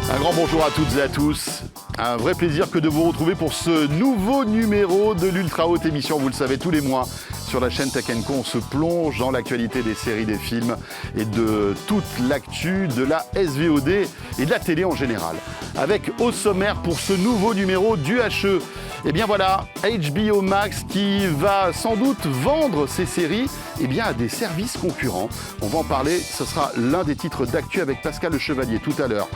Un grand bonjour à toutes et à tous. Un vrai plaisir que de vous retrouver pour ce nouveau numéro de l'Ultra Haute Émission. Vous le savez, tous les mois, sur la chaîne Tech & Co, on se plonge dans l'actualité des séries, des films et de toute l'actu de la SVOD et de la télé en général. Avec au sommaire pour ce nouveau numéro du HE, eh bien voilà, HBO Max qui va sans doute vendre ses séries à des services concurrents. On va en parler, ce sera l'un des titres d'actu avec Pascal Le Chevalier tout à l'heure.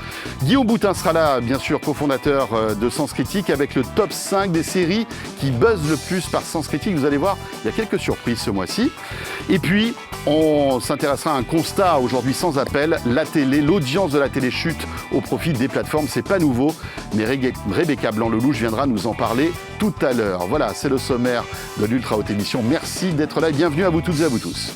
Guillaume Boutin sera là, bien sûr, cofondateur de Sens Critique, avec le top 5 des séries qui buzzent le plus par Sens Critique. Vous allez voir, il y a quelques surprises ce mois-ci. Et puis, on s'intéressera à un constat aujourd'hui sans appel. La télé, l'audience de la télé chute au profit des plateformes. C'est pas nouveau, mais Rebecca Blanc-Lelouch viendra nous en parler tout à l'heure. Voilà, c'est le sommaire de l'Ultra Haute Émission. Merci d'être là et bienvenue à vous toutes et à vous tous.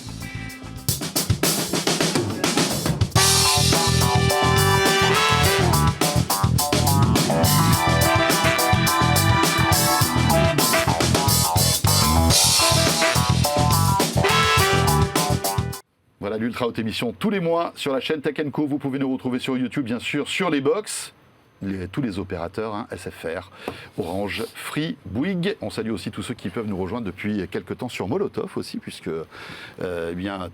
Voilà l'Ultra Haute Émission tous les mois sur la chaîne Tech & Co. Vous pouvez nous retrouver sur YouTube, bien sûr, sur les box. Tous les opérateurs, SFR, Orange, Free, Bouygues. On salue aussi tous ceux qui peuvent nous rejoindre depuis quelques temps sur Molotov aussi, puisque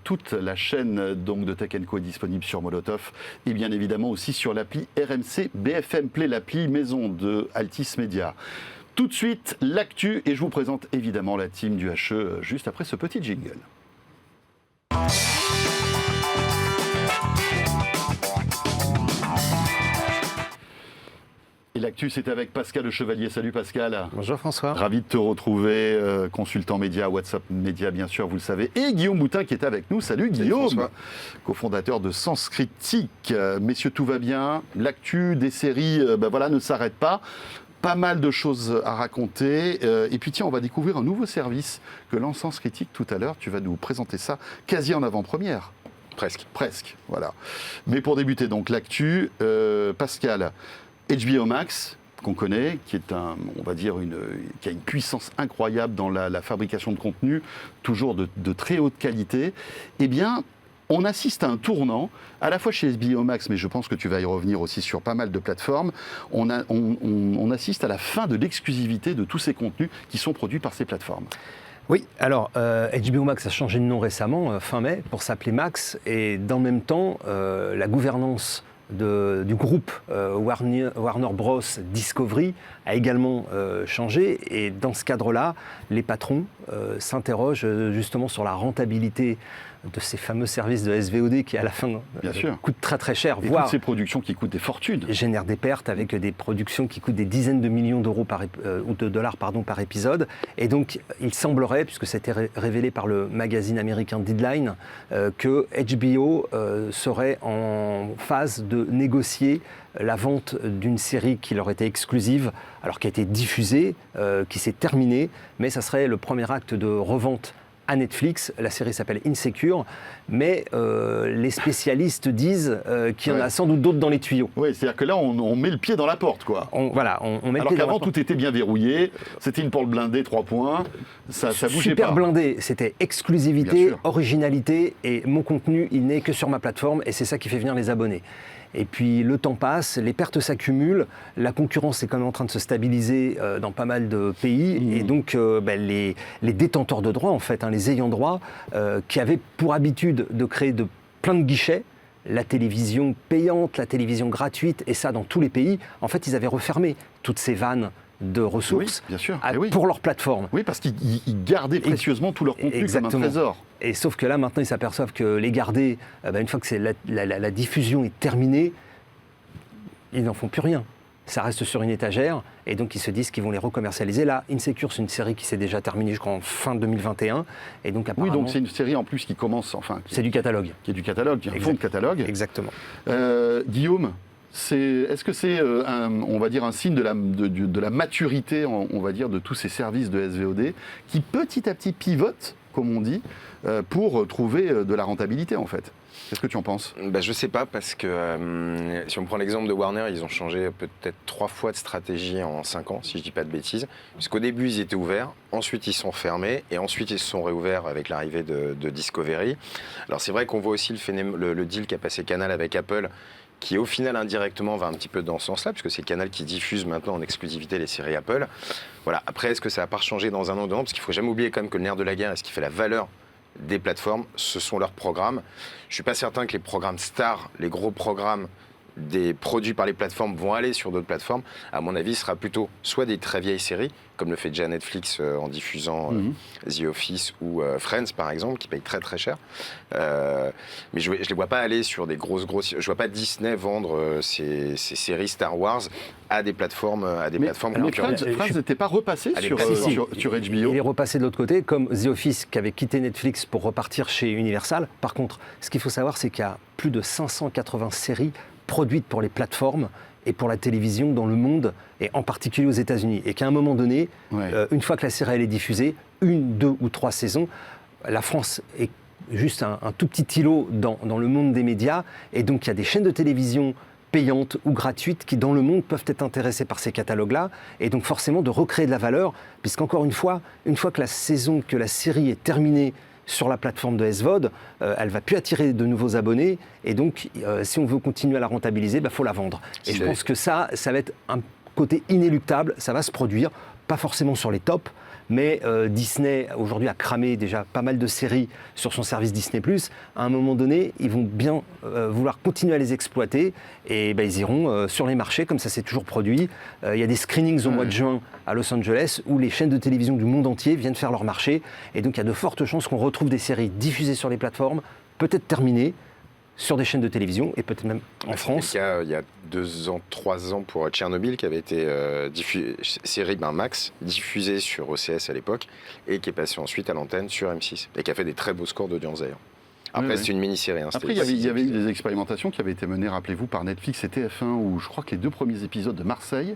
toute la chaîne donc, de Tech & Co est disponible sur Molotov et bien évidemment aussi sur l'appli RMC BFM Play, l'appli maison de Altis Media. Tout de suite, l'actu, et je vous présente évidemment la team du HE juste après ce petit jingle. Et l'actu, c'est avec Pascal Le Chevalier. Salut Pascal. Bonjour François. Ravi de te retrouver, consultant média, WhatsApp Média bien sûr, vous le savez. Et Guillaume Boutin qui est avec nous. Salut Guillaume, cofondateur de Sens Critique. Messieurs, tout va bien. L'actu des séries ne s'arrête pas. Pas mal de choses à raconter. Et puis tiens, on va découvrir un nouveau service que lance Sens Critique tout à l'heure. Tu vas nous présenter ça quasi en avant-première. Presque, voilà. Mais pour débuter donc l'actu, Pascal, HBO Max, qu'on connaît, qui est qui a une puissance incroyable dans la fabrication de contenu, toujours de très haute qualité, eh bien, on assiste à un tournant, à la fois chez HBO Max, mais je pense que tu vas y revenir aussi sur pas mal de plateformes, on assiste à la fin de l'exclusivité de tous ces contenus qui sont produits par ces plateformes. Oui, alors HBO Max a changé de nom récemment, fin mai, pour s'appeler Max, et dans le même temps, la gouvernance du groupe Warner Bros. Discovery a également changé, et dans ce cadre-là, les patrons s'interrogent justement sur la rentabilité de ces fameux services de SVOD qui à la fin coûtent très très cher, et voire toutes ces productions qui coûtent des fortunes, génèrent des pertes avec des productions qui coûtent des dizaines de millions d'euros ou de dollars par épisode. Et donc il semblerait, puisque c'était révélé par le magazine américain Deadline, que HBO serait en phase de négocier la vente d'une série qui leur était exclusive, alors qui a été diffusée, qui s'est terminée, mais ça serait le premier acte de revente à Netflix. La série s'appelle Insecure, mais les spécialistes disent qu'il y en a sans doute d'autres dans les tuyaux. Oui, c'est-à-dire que là, on met le pied dans la porte, quoi. On met alors le pied dans la porte. qu'avant, tout était bien verrouillé, c'était une porte blindée, 3 points, ça bougeait pas. Super blindé, c'était exclusivité, originalité, et mon contenu, il n'est que sur ma plateforme, et c'est ça qui fait venir les abonnés. Et puis le temps passe, les pertes s'accumulent, la concurrence est quand même en train de se stabiliser dans pas mal de pays, et donc les détenteurs de droits, en fait, les ayants droit, qui avaient pour habitude de créer plein de guichets, la télévision payante, la télévision gratuite, et ça dans tous les pays, en fait ils avaient refermé toutes ces vannes de ressources pour leur plateforme. Oui, parce qu'ils gardaient précieusement tout leur contenu comme un trésor. Et sauf que là, maintenant, ils s'aperçoivent que les garder, une fois que la diffusion est terminée, ils n'en font plus rien. Ça reste sur une étagère, et donc ils se disent qu'ils vont les recommercialiser. Là, Insecure, c'est une série qui s'est déjà terminée, je crois, en fin 202021. Et donc, apparemment, oui, donc c'est une série en plus qui commence, c'est du catalogue. Qui est du catalogue, qui est un fond de catalogue. Exactement. Guillaume, est-ce que c'est un signe de la maturité, on va dire, de tous ces services de SVOD qui petit à petit pivotent, comme on dit, pour trouver de la rentabilité en fait? Qu'est-ce que tu en penses? Je ne sais pas, parce que si on prend l'exemple de Warner, ils ont changé peut-être 3 fois de stratégie en 5 ans, si je ne dis pas de bêtises. Puisqu'au début, ils étaient ouverts, ensuite ils sont fermés, et ensuite ils se sont réouverts avec l'arrivée de Discovery. Alors c'est vrai qu'on voit aussi le deal qu'a passé Canal avec Apple, qui au final indirectement va un petit peu dans ce sens-là, puisque c'est Canal qui diffuse maintenant en exclusivité les séries Apple. Voilà. Après, est-ce que ça va pas changer dans un an ou deux ans? Parce qu'il ne faut jamais oublier quand même que le nerf de la guerre et ce qui fait la valeur des plateformes, ce sont leurs programmes. Je ne suis pas certain que les programmes stars, les gros programmes des produits par les plateformes vont aller sur d'autres plateformes. À mon avis, ce sera plutôt soit des très vieilles séries, comme le fait déjà Netflix en diffusant The Office ou Friends, par exemple, qui payent très très cher. Mais je ne les vois pas aller sur des grosses... Je ne vois pas Disney vendre ces séries Star Wars à des plateformes concurrentes. Friends n'était pas repassé sur HBO. Il est repassé de l'autre côté, comme The Office qui avait quitté Netflix pour repartir chez Universal. Par contre, ce qu'il faut savoir, c'est qu'il y a plus de 580 séries produites pour les plateformes et pour la télévision dans le monde, et en particulier aux États-Unis. Et qu'à un moment donné, une fois que la série elle est diffusée, 1, 2 ou 3 saisons, la France est juste un tout petit îlot dans le monde des médias, et donc il y a des chaînes de télévision payantes ou gratuites qui, dans le monde, peuvent être intéressées par ces catalogues-là, et donc forcément de recréer de la valeur, puisqu'encore une fois que la série est terminée sur la plateforme de SVOD, elle ne va plus attirer de nouveaux abonnés, et donc si on veut continuer à la rentabiliser, il faut la vendre. Et je pense que ça va être un côté inéluctable, ça va se produire, pas forcément sur les tops, mais Disney aujourd'hui a cramé déjà pas mal de séries sur son service Disney+. À un moment donné, ils vont bien vouloir continuer à les exploiter, et ils iront sur les marchés, comme ça s'est toujours produit. Il y a des screenings au mois de juin à Los Angeles, où les chaînes de télévision du monde entier viennent faire leur marché, et donc il y a de fortes chances qu'on retrouve des séries diffusées sur les plateformes, peut-être terminées, sur des chaînes de télévision, et peut-être même en France. C'était le cas il y a 2 ans, 3 ans pour Tchernobyl, qui avait été série Max, diffusée sur OCS à l'époque, et qui est passée ensuite à l'antenne sur M6, et qui a fait des très beaux scores d'audience d'ailleurs. Après, c'est une mini-série. Après, il y avait eu des expérimentations qui avaient été menées, rappelez-vous, par Netflix et TF1, où je crois que les 2 premiers épisodes de Marseille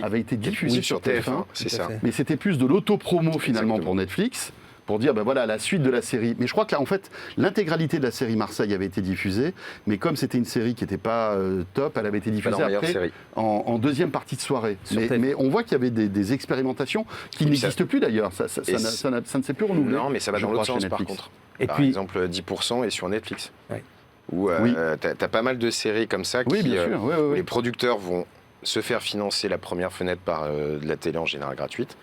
avaient été diffusés sur TF1. C'est ça. Mais c'était plus de l'auto-promo finalement pour Netflix, pour dire voilà la suite de la série. Mais je crois que là, en fait, l'intégralité de la série Marseille avait été diffusée, mais comme c'était une série qui n'était pas top, elle avait été diffusée après en deuxième partie de soirée. Mais on voit qu'il y avait des expérimentations qui n'existent plus d'ailleurs. Ça ne s'est plus renouvelé. Non, mais ça va dans l'autre sens par contre. Par exemple, 10% est sur Netflix. Où tu as pas mal de séries comme ça où les producteurs vont se faire financer la première fenêtre par de la télé en général gratuite.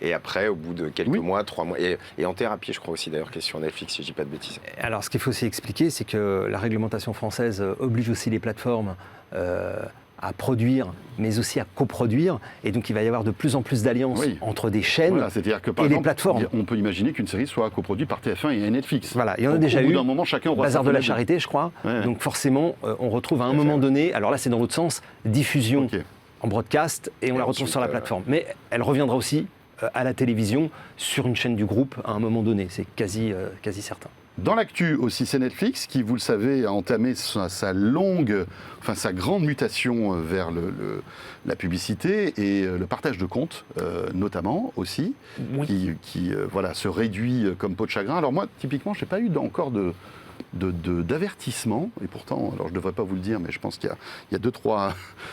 Et après, au bout de quelques mois, 3 mois, et en thérapie, je crois aussi d'ailleurs, qui est sur Netflix, si je dis pas de bêtises. Alors, ce qu'il faut aussi expliquer, c'est que la réglementation française oblige aussi les plateformes à produire, mais aussi à coproduire. Et donc, il va y avoir de plus en plus d'alliances entre des chaînes c'est-à-dire que, par et exemple, les plateformes. On peut imaginer qu'une série soit coproduite par TF1 et Netflix. Voilà, il y en a déjà eu. Au bout d'un moment, chacun aura Bazar de la Charité, je crois. Donc, forcément, on retrouve à un moment donné, alors là, c'est dans l'autre sens, diffusion en broadcast, et on la retrouve sur la plateforme. Mais elle reviendra aussi à la télévision sur une chaîne du groupe à un moment donné, c'est quasi certain. Dans l'actu aussi, c'est Netflix qui, vous le savez, a entamé sa grande mutation vers la publicité et le partage de comptes, notamment aussi, qui se réduit comme peau de chagrin. Alors moi, typiquement, je n'ai pas eu encore d'avertissement, et pourtant, alors je ne devrais pas vous le dire, mais je pense qu'il y a 2-3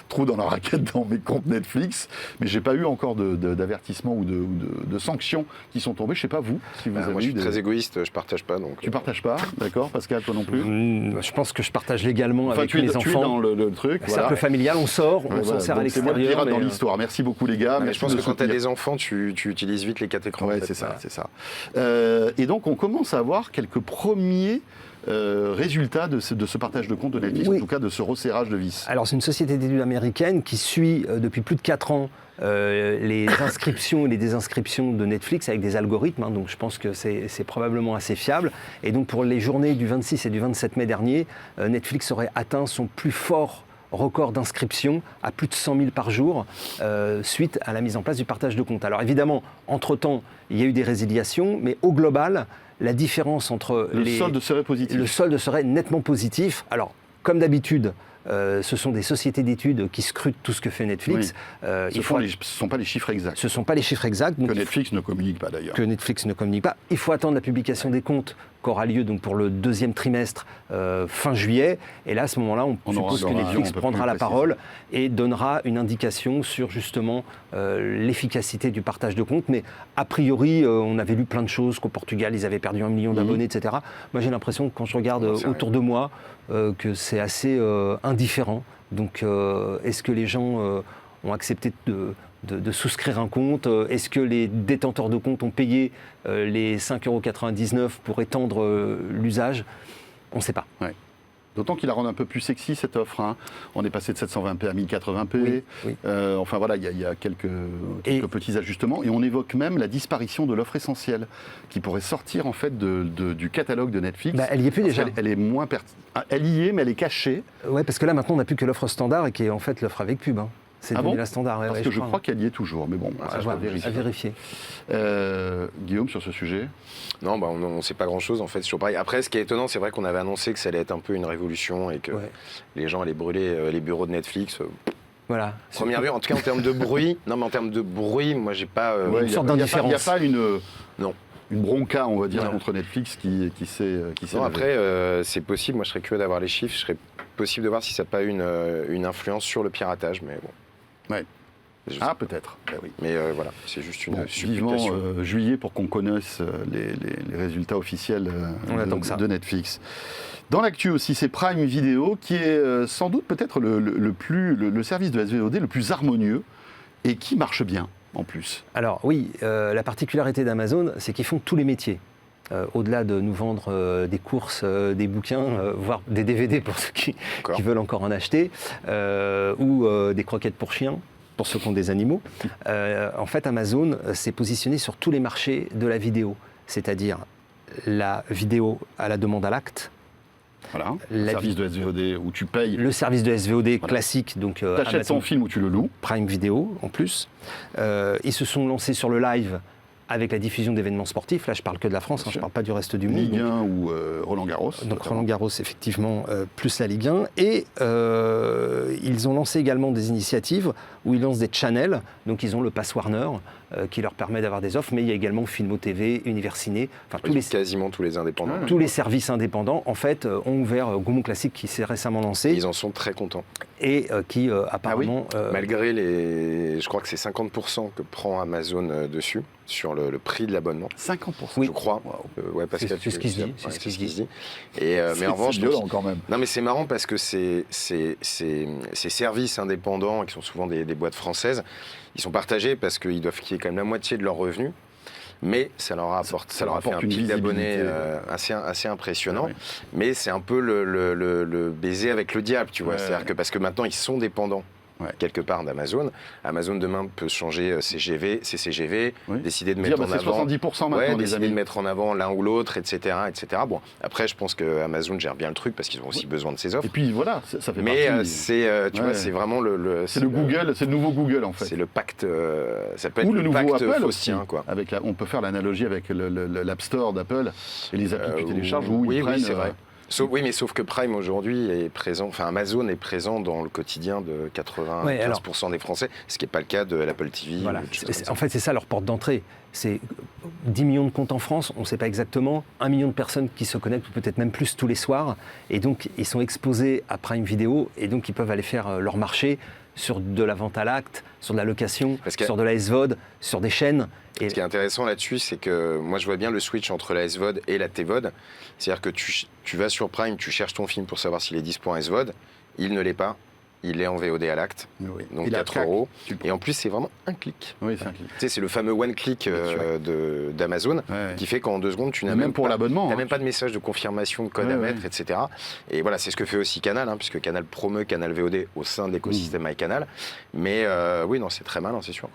trous dans la raquette dans mes comptes Netflix, mais je n'ai pas eu encore d'avertissement ou de sanctions qui sont tombées. Je ne sais pas vous, si vous avez moi, je suis très égoïste, je ne partage pas. Donc... Tu ne partages pas, d'accord, Pascal, toi non plus? Je pense que je partage légalement avec mes enfants. Tu es dans le truc. Cercle familial, on sort, on s'en sert à l'extérieur. C'est moi le pirate dans l'histoire. Merci beaucoup les gars. Mais je pense que quand tu as des enfants, tu utilises vite les 4 écrans. Oui, c'est ça. Et donc on commence à avoir quelques premiers résultat de ce partage de comptes de Netflix, en tout cas de ce resserrage de vis. Alors c'est une société d'études américaine qui suit depuis plus de 4 ans les inscriptions et les désinscriptions de Netflix avec des algorithmes, donc je pense que c'est probablement assez fiable. Et donc pour les journées du 26 et du 27 mai dernier, Netflix aurait atteint son plus fort record d'inscription à plus de 100 000 par jour suite à la mise en place du partage de comptes. Alors évidemment, entre-temps, il y a eu des résiliations, mais au global, la différence entre le solde serait positif. Le solde serait nettement positif. Alors, comme d'habitude, ce sont des sociétés d'études qui scrutent tout ce que fait Netflix. Ce ne sont pas les chiffres exacts. Ce ne sont pas les chiffres exacts. Donc que Netflix ne communique pas d'ailleurs. Que Netflix ne communique pas. Il faut attendre la publication des comptes qui aura lieu donc, pour le 2e trimestre fin juillet. Et là, à ce moment-là, on suppose que Netflix prendra la parole et donnera une indication sur justement l'efficacité du partage de comptes. Mais a priori, on avait lu plein de choses, qu'au Portugal, ils avaient perdu 1 million d'abonnés, etc. Moi, j'ai l'impression que quand je regarde autour de moi, que c'est assez indifférent. Donc, est-ce que les gens ont accepté de souscrire un compte? Est-ce que les détenteurs de comptes ont payé les 5,99 € pour étendre l'usage? On ne sait pas. Ouais. D'autant qu'il la rend un peu plus sexy, cette offre. Hein. On est passé de 720p à 1080p. Oui. Enfin voilà, il y a quelques petits ajustements. Et on évoque même la disparition de l'offre essentielle, qui pourrait sortir en fait du catalogue de Netflix. Elle y est plus déjà. Elle est moins elle y est, mais elle est cachée. Oui, parce que là maintenant on n'a plus que l'offre standard et qui est en fait l'offre avec pub. Hein. C'est devenu la standard. Parce que je crois qu'elle y est toujours. Mais bon, ça je à vérifier. Guillaume, sur ce sujet? Non, on ne sait pas grand-chose en fait sur pareil. Après, ce qui est étonnant, c'est vrai qu'on avait annoncé que ça allait être un peu une révolution et que les gens allaient brûler les bureaux de Netflix. Voilà. Première vue, en tout cas en termes de bruit. Non, mais en termes de bruit, moi j'ai pas. Une sorte d'indifférence. Il n'y a pas non. Une bronca, on va dire, contre Netflix qui s'est. Non, après, c'est possible. Moi, je serais curieux d'avoir les chiffres. Je serais possible de voir si ça n'a pas eu une influence sur le piratage, mais bon. Ouais. Peut-être. Oui. Mais voilà, c'est juste une vivement juillet pour qu'on connaisse les résultats officiels de Netflix. Dans l'actu aussi, c'est Prime Video qui est sans doute peut-être le service de SVOD le plus harmonieux et qui marche bien en plus. Alors oui, la particularité d'Amazon, c'est qu'ils font tous les métiers. Au-delà de nous vendre des courses, des bouquins, voire des DVD pour ceux qui veulent encore en acheter, ou des croquettes pour chiens, pour ceux qui ont des animaux. En fait, Amazon s'est positionné sur tous les marchés de la vidéo, c'est-à-dire la vidéo à la demande à l'acte. Voilà, le service de SVOD où tu payes. Le service de SVOD classique. Donc tu achètes ton film ou tu le loues. Prime Video en plus. Ils se sont lancés sur le live avec la diffusion d'événements sportifs. Là, je parle que de la France, je ne parle pas du reste du monde. Ligue 1 ou Roland-Garros. Donc Roland-Garros, effectivement, plus la Ligue 1. Et ils ont lancé également des initiatives où ils lancent des channels. Donc ils ont le Pass Warner qui leur permet d'avoir des offres, mais il y a également Filmo TV, Univers Ciné. Enfin, quasiment tous les indépendants. Tous les services indépendants, en fait, ont ouvert Gaumont Classique qui s'est récemment lancé. Ils en sont très contents. Et qui apparemment... Malgré je crois que c'est 50% que prend Amazon dessus, sur le prix de l'abonnement. 50%, oui, je crois. Ouais, c'est ce qui se dit. C'est ce qui se dit. Et, mais en revanche, quand même. Non, mais c'est marrant parce que ces services indépendants, qui sont souvent des boîtes françaises, ils sont partagés parce qu'ils doivent qu'il y ait quand même la moitié de leurs revenus. Mais ça leur apporte fait un pic d'abonnés assez impressionnant. Mais c'est un peu le baiser avec le diable, tu vois. C'est-à-dire que parce que maintenant, ils sont dépendants. Quelque part d'Amazon. Amazon demain peut changer ses CGV, décider de mettre en avant. 70% maintenant, décider de mettre en avant l'un ou l'autre, etc., etc. Bon, après, je pense que Amazon gère bien le truc parce qu'ils ont aussi besoin de ses offres. Et puis voilà, ça fait mais partie. tu vois, c'est vraiment c'est le Google, c'est le nouveau Google en fait. C'est le pacte. Ça peut être ou le nouveau pacte Apple faustien, aussi. Quoi. On peut faire l'analogie avec l'App Store d'Apple et les applis que tu télécharges où ils prennent. Oui, c'est vrai. Sauf que Prime aujourd'hui est présent, Amazon est présent dans le quotidien de 95% des Français, ce qui n'est pas le cas de l'Apple TV. Voilà. En fait, c'est ça leur porte d'entrée. C'est 10 millions de comptes en France, on ne sait pas exactement, 1 million de personnes qui se connectent, ou peut-être même plus tous les soirs, et donc ils sont exposés à Prime Video, et donc ils peuvent aller faire leur marché sur de la vente à l'acte, sur de la location, sur de la SVOD, sur des chaînes. Ce qui est intéressant là-dessus, c'est que moi je vois bien le switch entre la SVOD et la TVOD. C'est-à-dire que tu vas sur Prime, tu cherches ton film pour savoir s'il est dispo en SVOD, il ne l'est pas, il est en VOD à l'acte, donc 4 €. Et en plus, c'est vraiment un clic. Oui, c'est un clic. Tu sais, c'est le fameux one click d'Amazon qui fait qu'en 2 secondes, tu n'as même pour l'abonnement. Même pas de message de confirmation, de code à mettre, etc. Et voilà, c'est ce que fait aussi Canal, puisque Canal promeut Canal VOD au sein de l'écosystème MyCanal. Mais oui, non, c'est très malin, c'est sûr.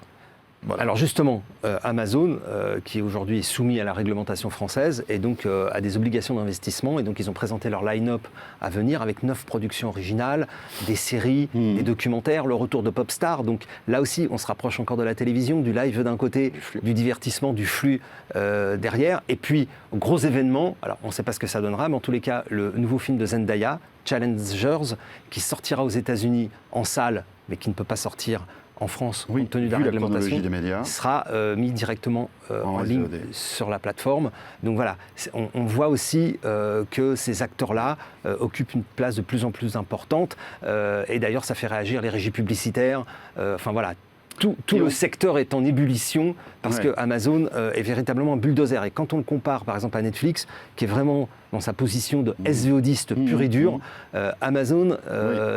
Voilà. Alors justement, Amazon, qui aujourd'hui est soumis à la réglementation française, et donc a des obligations d'investissement, et donc ils ont présenté leur line-up à venir avec 9 productions originales, des séries, des documentaires, le retour de Popstar. Donc là aussi, on se rapproche encore de la télévision, du live d'un côté, du divertissement, du flux derrière. Et puis, gros événement, alors on ne sait pas ce que ça donnera, mais en tous les cas, le nouveau film de Zendaya, Challengers, qui sortira aux États-Unis en salle, mais qui ne peut pas sortir en France, compte tenu de la réglementation, sera mis directement en ligne sur la plateforme. Donc voilà, on voit aussi que ces acteurs-là occupent une place de plus en plus importante. Et d'ailleurs, ça fait réagir les régies publicitaires. Enfin voilà. tout le secteur est en ébullition parce que Amazon est véritablement un bulldozer. Et quand on le compare, par exemple, à Netflix, qui est vraiment dans sa position de SVOdiste pur et dur, Amazon...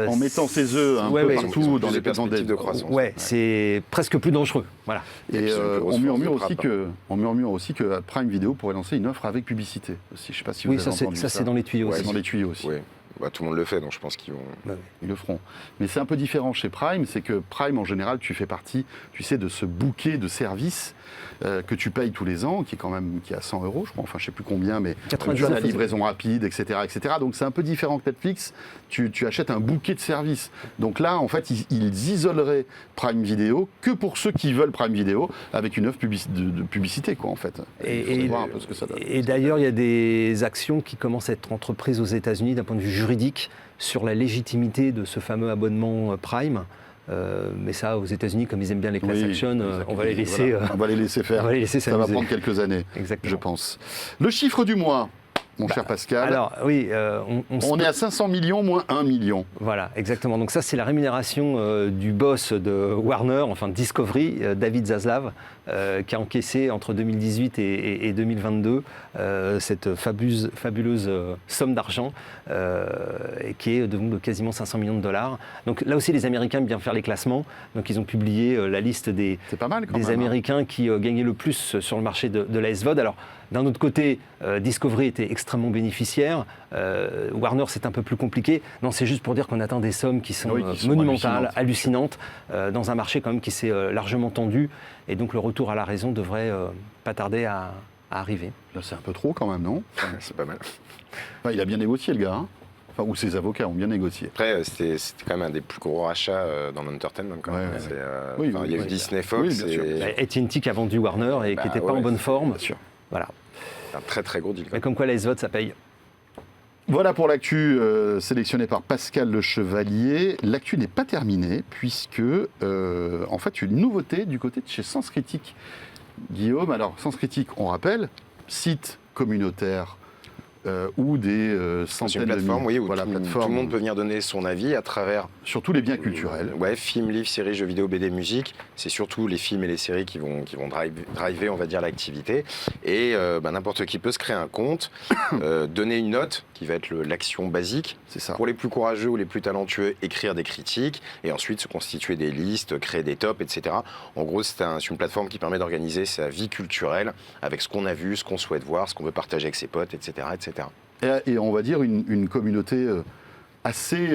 en mettant ses œufs un peu partout dans les perspectives de croissance. C'est presque plus dangereux. Voilà. Et on murmure aussi que Prime Video pourrait lancer une offre avec publicité aussi. Je sais pas si vous avez entendu ça. C'est dans les tuyaux aussi. C'est dans les tuyaux aussi. Oui. Bah, tout le monde le fait, donc je pense qu'ils vont... Ils le feront. Mais c'est un peu différent chez Prime, c'est que Prime, en général, tu fais partie, tu sais, de ce bouquet de services que tu payes tous les ans, qui est à 100 €, je crois, enfin je sais plus combien, mais tu as la livraison rapide, etc., etc. Donc c'est un peu différent que Netflix, tu achètes un bouquet de services. Donc là, en fait, ils isoleraient Prime Video que pour ceux qui veulent Prime Video, avec une offre de publicité, quoi, en fait. Et voir un peu ce que ça donne. Et d'ailleurs, il y a des actions qui commencent à être entreprises aux États-Unis d'un point de vue juridique sur la légitimité de ce fameux abonnement Prime. Mais ça, aux États-Unis, comme ils aiment bien les class action, on va les laisser. Voilà. On va les laisser faire. Ça va prendre quelques années, je pense. Le chiffre du mois, mon cher Pascal. Alors oui, on est à 500 millions moins 1 million. Voilà, exactement. Donc ça, c'est la rémunération du boss de Warner, enfin de Discovery, David Zaslav, qui a encaissé entre 2018 et 2022 cette fabuleuse somme d'argent, qui est de quasiment 500 millions de dollars. Donc là aussi, les Américains aiment bien faire les classements. Donc ils ont publié la liste des Américains qui gagnaient le plus sur le marché de la SVOD. Alors d'un autre côté, Discovery était extrêmement bénéficiaire. Warner, c'est un peu plus compliqué. Non, c'est juste pour dire qu'on atteint des sommes qui sont monumentales, hallucinantes, dans un marché quand même qui s'est largement tendu. Et donc le retour à la raison devrait pas tarder à arriver. Là, c'est un peu trop quand même, non? C'est pas mal. Enfin, il a bien négocié, le gars. Hein, ou ses avocats ont bien négocié. Après, c'était quand même un des plus gros rachats dans l'entertainment. Il y a eu Disney, Fox. AT&T qui a vendu Warner et qui n'était pas en bonne forme. Bien sûr. Voilà. C'est un très très gros deal. Mais comme quoi la SVOD, ça paye. Voilà pour l'actu sélectionnée par Pascal Le Chevalier. L'actu n'est pas terminée puisque, en fait, une nouveauté du côté de chez Sens Critique. Guillaume, alors Sens Critique, on rappelle, site communautaire ou des centaines de plateformes, où plateforme. Tout le monde peut venir donner son avis à travers... Surtout les biens culturels. Films, livres, séries, jeux vidéo, BD, musique. C'est surtout les films et les séries qui vont driver, on va dire, l'activité. Et n'importe qui peut se créer un compte, donner une note, qui va être l'action basique. C'est ça. Pour les plus courageux ou les plus talentueux, écrire des critiques. Et ensuite, se constituer des listes, créer des tops, etc. En gros, c'est une plateforme qui permet d'organiser sa vie culturelle avec ce qu'on a vu, ce qu'on souhaite voir, ce qu'on veut partager avec ses potes, etc. etc. Et on va dire une communauté assez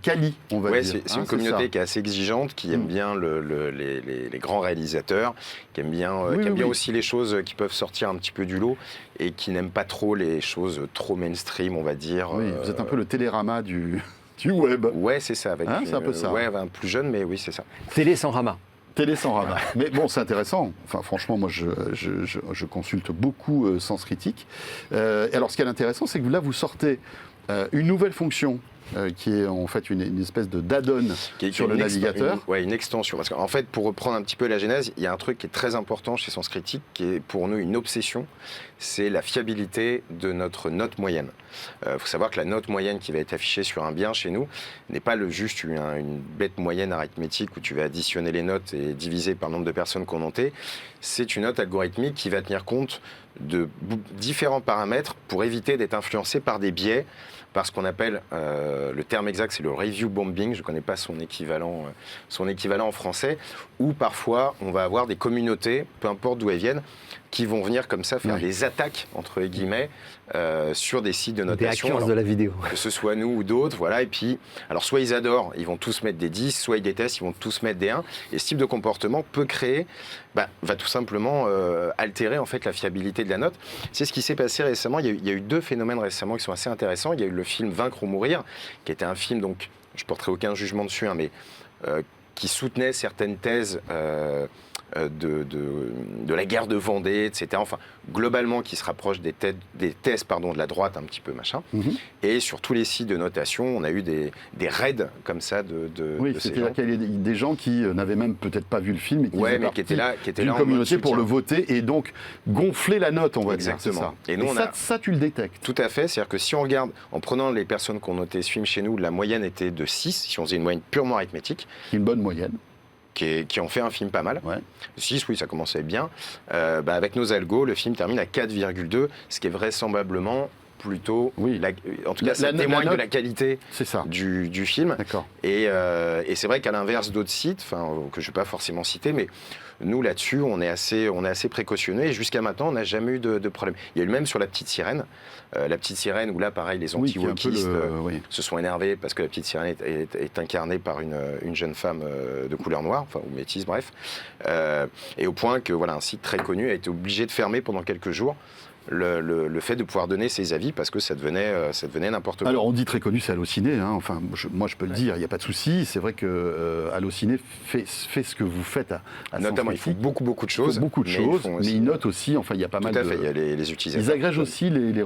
quali, on va dire. C'est une communauté qui est assez exigeante, qui aime bien les grands réalisateurs, qui aime bien, aussi les choses qui peuvent sortir un petit peu du lot et qui n'aiment pas trop les choses trop mainstream, on va dire. Oui, vous êtes un peu le Télérama du web. Ouais, c'est ça. C'est un peu ça. Un plus jeune, mais oui, c'est ça. Télé sans Rama. Télé sans Rama. Mais bon, c'est intéressant. Enfin, franchement, moi, je consulte beaucoup Sens Critique. Alors, ce qui est intéressant, c'est que là, vous sortez une nouvelle fonction qui est en fait une espèce d'add-on sur le navigateur. Une extension. Parce qu'en fait, pour reprendre un petit peu la genèse, il y a un truc qui est très important chez Sens Critique, qui est pour nous une obsession, c'est la fiabilité de notre note moyenne. Il faut savoir que la note moyenne qui va être affichée sur un bien chez nous n'est pas juste une bête moyenne arithmétique où tu vas additionner les notes et diviser par le nombre de personnes qu'on notait. C'est une note algorithmique qui va tenir compte de différents paramètres pour éviter d'être influencé par des biais, par ce qu'on appelle, le terme exact, c'est le review bombing, je ne connais pas son équivalent en français, où parfois on va avoir des communautés, peu importe d'où elles viennent, qui vont venir comme ça faire des attaques, entre guillemets, sur des sites de notation. Des hackers de la vidéo. Que ce soit nous ou d'autres, voilà. Et puis, alors soit ils adorent, ils vont tous mettre des 10, soit ils détestent, ils vont tous mettre des 1. Et ce type de comportement peut créer, va tout simplement altérer en fait la fiabilité de la note. C'est ce qui s'est passé récemment. Il y a eu deux phénomènes récemment qui sont assez intéressants. Il y a eu le film Vaincre ou mourir, qui était un film, donc je ne porterai aucun jugement dessus, mais qui soutenait certaines thèses de la guerre de Vendée, etc. Enfin, globalement, qui se rapproche des thèses de la droite, un petit peu, machin. Mm-hmm. Et sur tous les sites de notation, on a eu des raids comme ça de c'est-à-dire qu'il y a des gens qui n'avaient même peut-être pas vu le film, et qui étaient là d'une communauté pour le voter, et donc gonfler la note, on va dire. Exactement. Et nous, ça, tu le détectes. Tout à fait. C'est-à-dire que si on regarde, en prenant les personnes qui ont noté ce film chez nous, la moyenne était de 6, si on faisait une moyenne purement arithmétique. Une bonne moyenne. qui ont fait un film pas mal. Ouais. 6, oui, ça commençait bien. Avec nos algos, le film termine à 4,2, ce qui est vraisemblablement plutôt... Oui. En tout cas, ça témoigne de la qualité C'est ça. du film. D'accord. Et c'est vrai qu'à l'inverse d'autres sites, que je ne vais pas forcément citer, mais nous, là-dessus, on est assez précautionneux. Et jusqu'à maintenant, on n'a jamais eu de problème. Il y a eu le même sur La Petite Sirène. La Petite Sirène, où là, pareil, les anti-wokistes se sont énervés parce que La Petite Sirène est incarnée par une jeune femme de couleur noire, ou métisse, bref. Et au point que un site très connu a été obligé de fermer pendant quelques jours le fait de pouvoir donner ses avis parce que ça devenait n'importe quoi. Alors on dit très connu, c'est Allociné, hein. Enfin moi je peux le dire, il n'y a pas de souci. C'est vrai que Allociné fait ce que vous faites à notamment, ils font beaucoup de choses. Mais ils notent aussi, enfin il y a pas mal de... Tout à fait, il y a les utilisateurs. Ils agrègent aussi les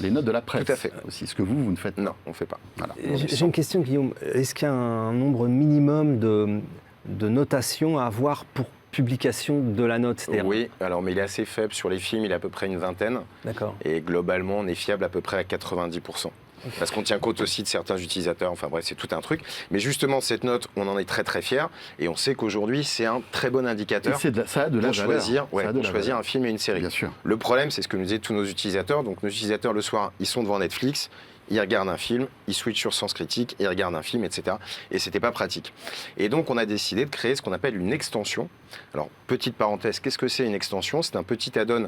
notes de la presse. Tout à fait. Aussi, ce que vous ne faites pas. Non, on ne fait pas. Voilà. J'ai une question, Guillaume. Est-ce qu'il y a un nombre minimum de notations à avoir pour publication de la note, Oui, mais il est assez faible sur les films, il est à peu près une vingtaine. D'accord. Et globalement, on est fiable à peu près à 90%. Okay. Parce qu'on tient compte aussi de certains utilisateurs, enfin bref, c'est tout un truc. Mais justement, cette note, on en est très très fiers. Et on sait qu'aujourd'hui, c'est un très bon indicateur pour choisir un film et une série. Bien sûr. Le problème, c'est ce que nous disaient tous nos utilisateurs. Donc nos utilisateurs, le soir, ils sont devant Netflix, ils regardent un film, ils switchent sur Sens Critique, ils regardent un film, etc. Et c'était pas pratique. Et donc, on a décidé de créer ce qu'on appelle une extension. Alors, petite parenthèse, qu'est-ce que c'est une extension ? C'est un petit add-on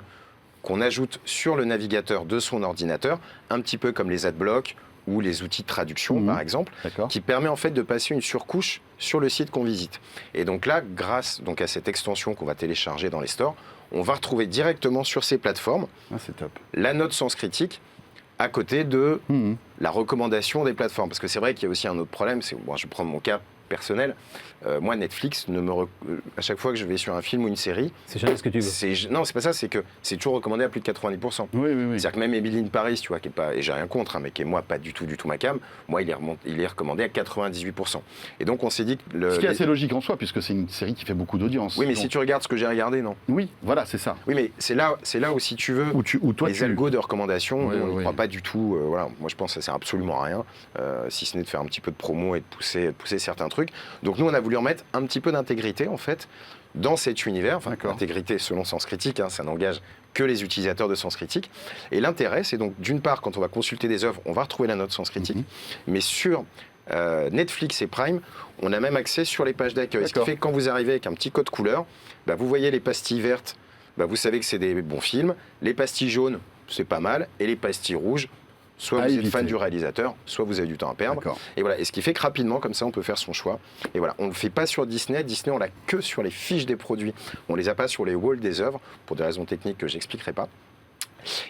qu'on ajoute sur le navigateur de son ordinateur, un petit peu comme les adblocks ou les outils de traduction, par exemple, qui permet en fait de passer une surcouche sur le site qu'on visite. Et donc là, grâce à cette extension qu'on va télécharger dans les stores, on va retrouver directement sur ces plateformes c'est top. La note Sens Critique à côté de la recommandation des plateformes. Parce que c'est vrai qu'il y a aussi un autre problème, je vais prendre mon cas personnel. Moi, Netflix, à chaque fois que je vais sur un film ou une série... C'est jamais ce que tu veux. Non, c'est pas ça, c'est que c'est toujours recommandé à plus de 90%. Oui. C'est-à-dire que même Emily in Paris, tu vois, qui est pas, et j'ai rien contre, mais qui est moi pas du tout ma cam, moi, il est recommandé à 98%. Et donc, on s'est dit que... Ce qui est assez logique en soi, puisque c'est une série qui fait beaucoup d'audience. Oui, mais si tu regardes ce que j'ai regardé, non. Oui, voilà, c'est ça. Oui, mais c'est là où, si tu veux, les algos de recommandation, on ne croit pas du tout. Moi, je pense que ça sert absolument à rien, si ce n'est de faire un petit peu de promo et de pousser certains trucs. Donc, nous, on a voulu remettre un petit peu d'intégrité, en fait, dans cet univers. L'intégrité, selon Sens Critique, ça n'engage que les utilisateurs de Sens Critique. Et l'intérêt, c'est donc, d'une part, quand on va consulter des œuvres, on va retrouver la note Sens Critique. Mais sur Netflix et Prime, on a même accès sur les pages d'accueil. Ce qui fait que quand vous arrivez avec un petit code couleur, vous voyez les pastilles vertes, vous savez que c'est des bons films. Les pastilles jaunes, c'est pas mal. Et les pastilles rouges, soit vous êtes fan du réalisateur, soit vous avez du temps à perdre. Et voilà. Et ce qui fait que rapidement, comme ça, on peut faire son choix. Et voilà, on ne le fait pas sur Disney. Disney, on l'a que sur les fiches des produits. On les a pas sur les walls des œuvres, pour des raisons techniques que j'expliquerai pas.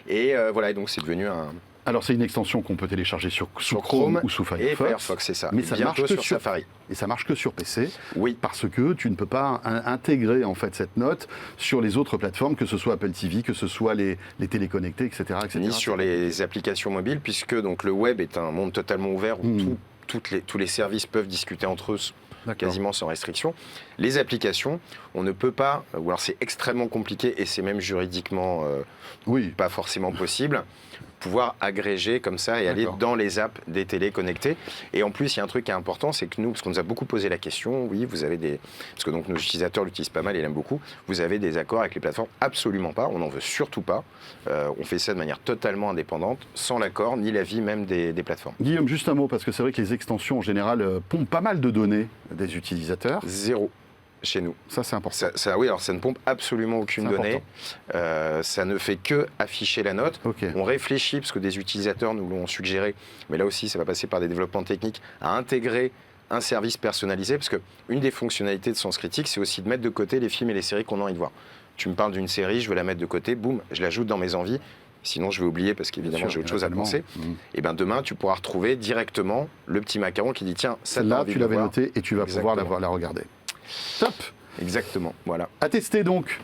Et voilà, et donc c'est devenu un... Alors c'est une extension qu'on peut télécharger sur Chrome ou sous Firefox. Et Firefox, c'est ça. Mais ça marche que sur Safari. Et ça marche que sur PC. Oui. Parce que tu ne peux pas intégrer en fait cette note sur les autres plateformes, que ce soit Apple TV, que ce soit les téléconnectés, etc., etc. Ni sur les applications mobiles, puisque donc le web est un monde totalement ouvert où tous les services peuvent discuter entre eux quasiment sans restriction. Les applications, on ne peut pas, ou alors c'est extrêmement compliqué et c'est même juridiquement pas forcément possible, pouvoir agréger comme ça et aller dans les apps des télés connectées. Et en plus, il y a un truc qui est important, c'est que nous, parce qu'on nous a beaucoup posé la question, oui, vous avez parce que donc nos utilisateurs l'utilisent pas mal et l'aiment beaucoup, vous avez des accords avec les plateformes? Absolument pas, on n'en veut surtout pas. On fait ça de manière totalement indépendante, sans l'accord ni l'avis même des plateformes. Guillaume, juste un mot, parce que c'est vrai que les extensions en général pompent pas mal de données des utilisateurs. Zéro. Chez nous. Ça, c'est important. Oui, alors ça ne pompe absolument aucune donnée. Ça ne fait que afficher la note. On réfléchit, parce que des utilisateurs nous l'ont suggéré, mais là aussi, ça va passer par des développements techniques, à intégrer un service personnalisé, parce qu'une des fonctionnalités de Sens Critique, c'est aussi de mettre de côté les films et les séries qu'on a envie de voir. Tu me parles d'une série, je veux la mettre de côté, boum, je l'ajoute dans mes envies. Sinon, je vais oublier parce qu'évidemment, j'ai autre chose à penser. Et bien demain, tu pourras retrouver directement le petit macaron qui dit tiens, ça là, tu l'avais noté et tu vas pouvoir la regarder. Top. Exactement, voilà. À tester donc.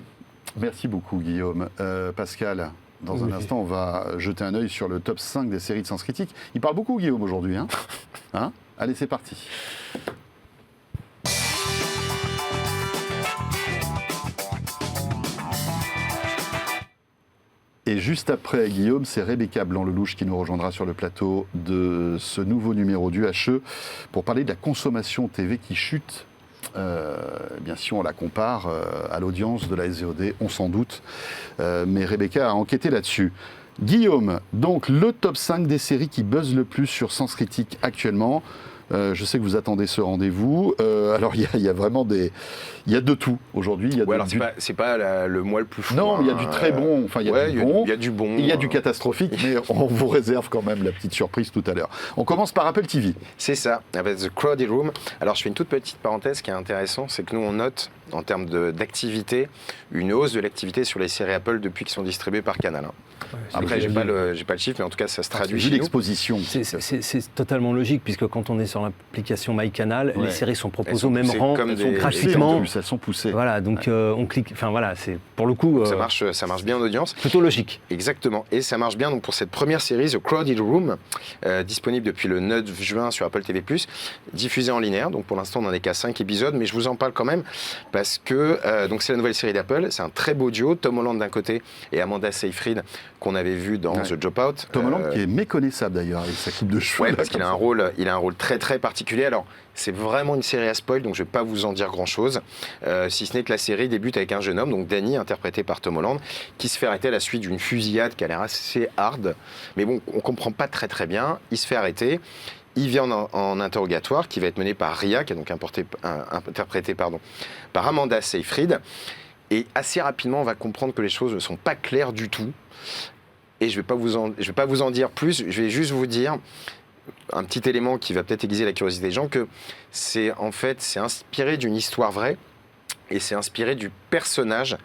Merci beaucoup Guillaume. Pascal, dans un instant, on va jeter un œil sur le top 5 des séries de Sens Critique. Il parle beaucoup Guillaume aujourd'hui. Hein Allez, c'est parti. Et juste après Guillaume, c'est Rebecca Blanc-Lelouch qui nous rejoindra sur le plateau de ce nouveau numéro du HE pour parler de la consommation TV qui chute bien si on la compare à l'audience de la SVOD, on s'en doute. Mais Rebecca a enquêté là-dessus. Guillaume, donc le top 5 des séries qui buzzent le plus sur Sens Critique actuellement. Je sais que vous attendez ce rendez-vous. Alors, il y a vraiment il y a de tout aujourd'hui. Alors, c'est pas le mois le plus fou. Non, il y a du très bon. Enfin, il y a du bon. Il y a du bon. Il y a du catastrophique, mais on vous réserve quand même la petite surprise tout à l'heure. On commence par Apple TV. C'est ça, avec The Crowded Room. Alors, je fais une toute petite parenthèse qui est intéressante, c'est que nous, on note, en termes d'activité, une hausse de l'activité sur les séries Apple depuis qu'ils sont distribuées par Canal. Ouais, après, j'ai pas le chiffre, mais en tout cas, ça se traduit chez nous. L'exposition. C'est totalement logique, puisque quand on est sur l'application MyCanal, les séries sont proposées au même poussées rang, gratuitement. Elles sont poussées. Voilà, donc on clique. Enfin voilà, c'est pour le coup. Ça marche bien en audience. Plutôt logique. Exactement, et ça marche bien donc pour cette première série, The Crowded Room, disponible depuis le 9 juin sur Apple TV+, diffusée en linéaire. Donc pour l'instant, on n'en est qu'à 5 épisodes, mais je vous en parle quand même parce que donc c'est la nouvelle série d'Apple. C'est un très beau duo, Tom Holland d'un côté et Amanda Seyfried qu'on avait vu dans The Dropout. Tom Holland qui est méconnaissable d'ailleurs avec sa coupe de cheveux. Ouais, parce qu'il a un rôle très très particulier. Alors c'est vraiment une série à spoil, donc je ne vais pas vous en dire grand-chose, si ce n'est que la série débute avec un jeune homme, donc Danny, interprété par Tom Holland, qui se fait arrêter à la suite d'une fusillade qui a l'air assez hard, mais bon, on ne comprend pas très très bien. Il se fait arrêter. Il vient en interrogatoire, qui va être mené par Ria, qui est donc interprétée par Amanda Seyfried. Et assez rapidement, on va comprendre que les choses ne sont pas claires du tout. Et je ne vais pas vous en dire plus, je vais juste vous dire un petit élément qui va peut-être aiguiser la curiosité des gens, que c'est inspiré d'une histoire vraie, et c'est inspiré du personnage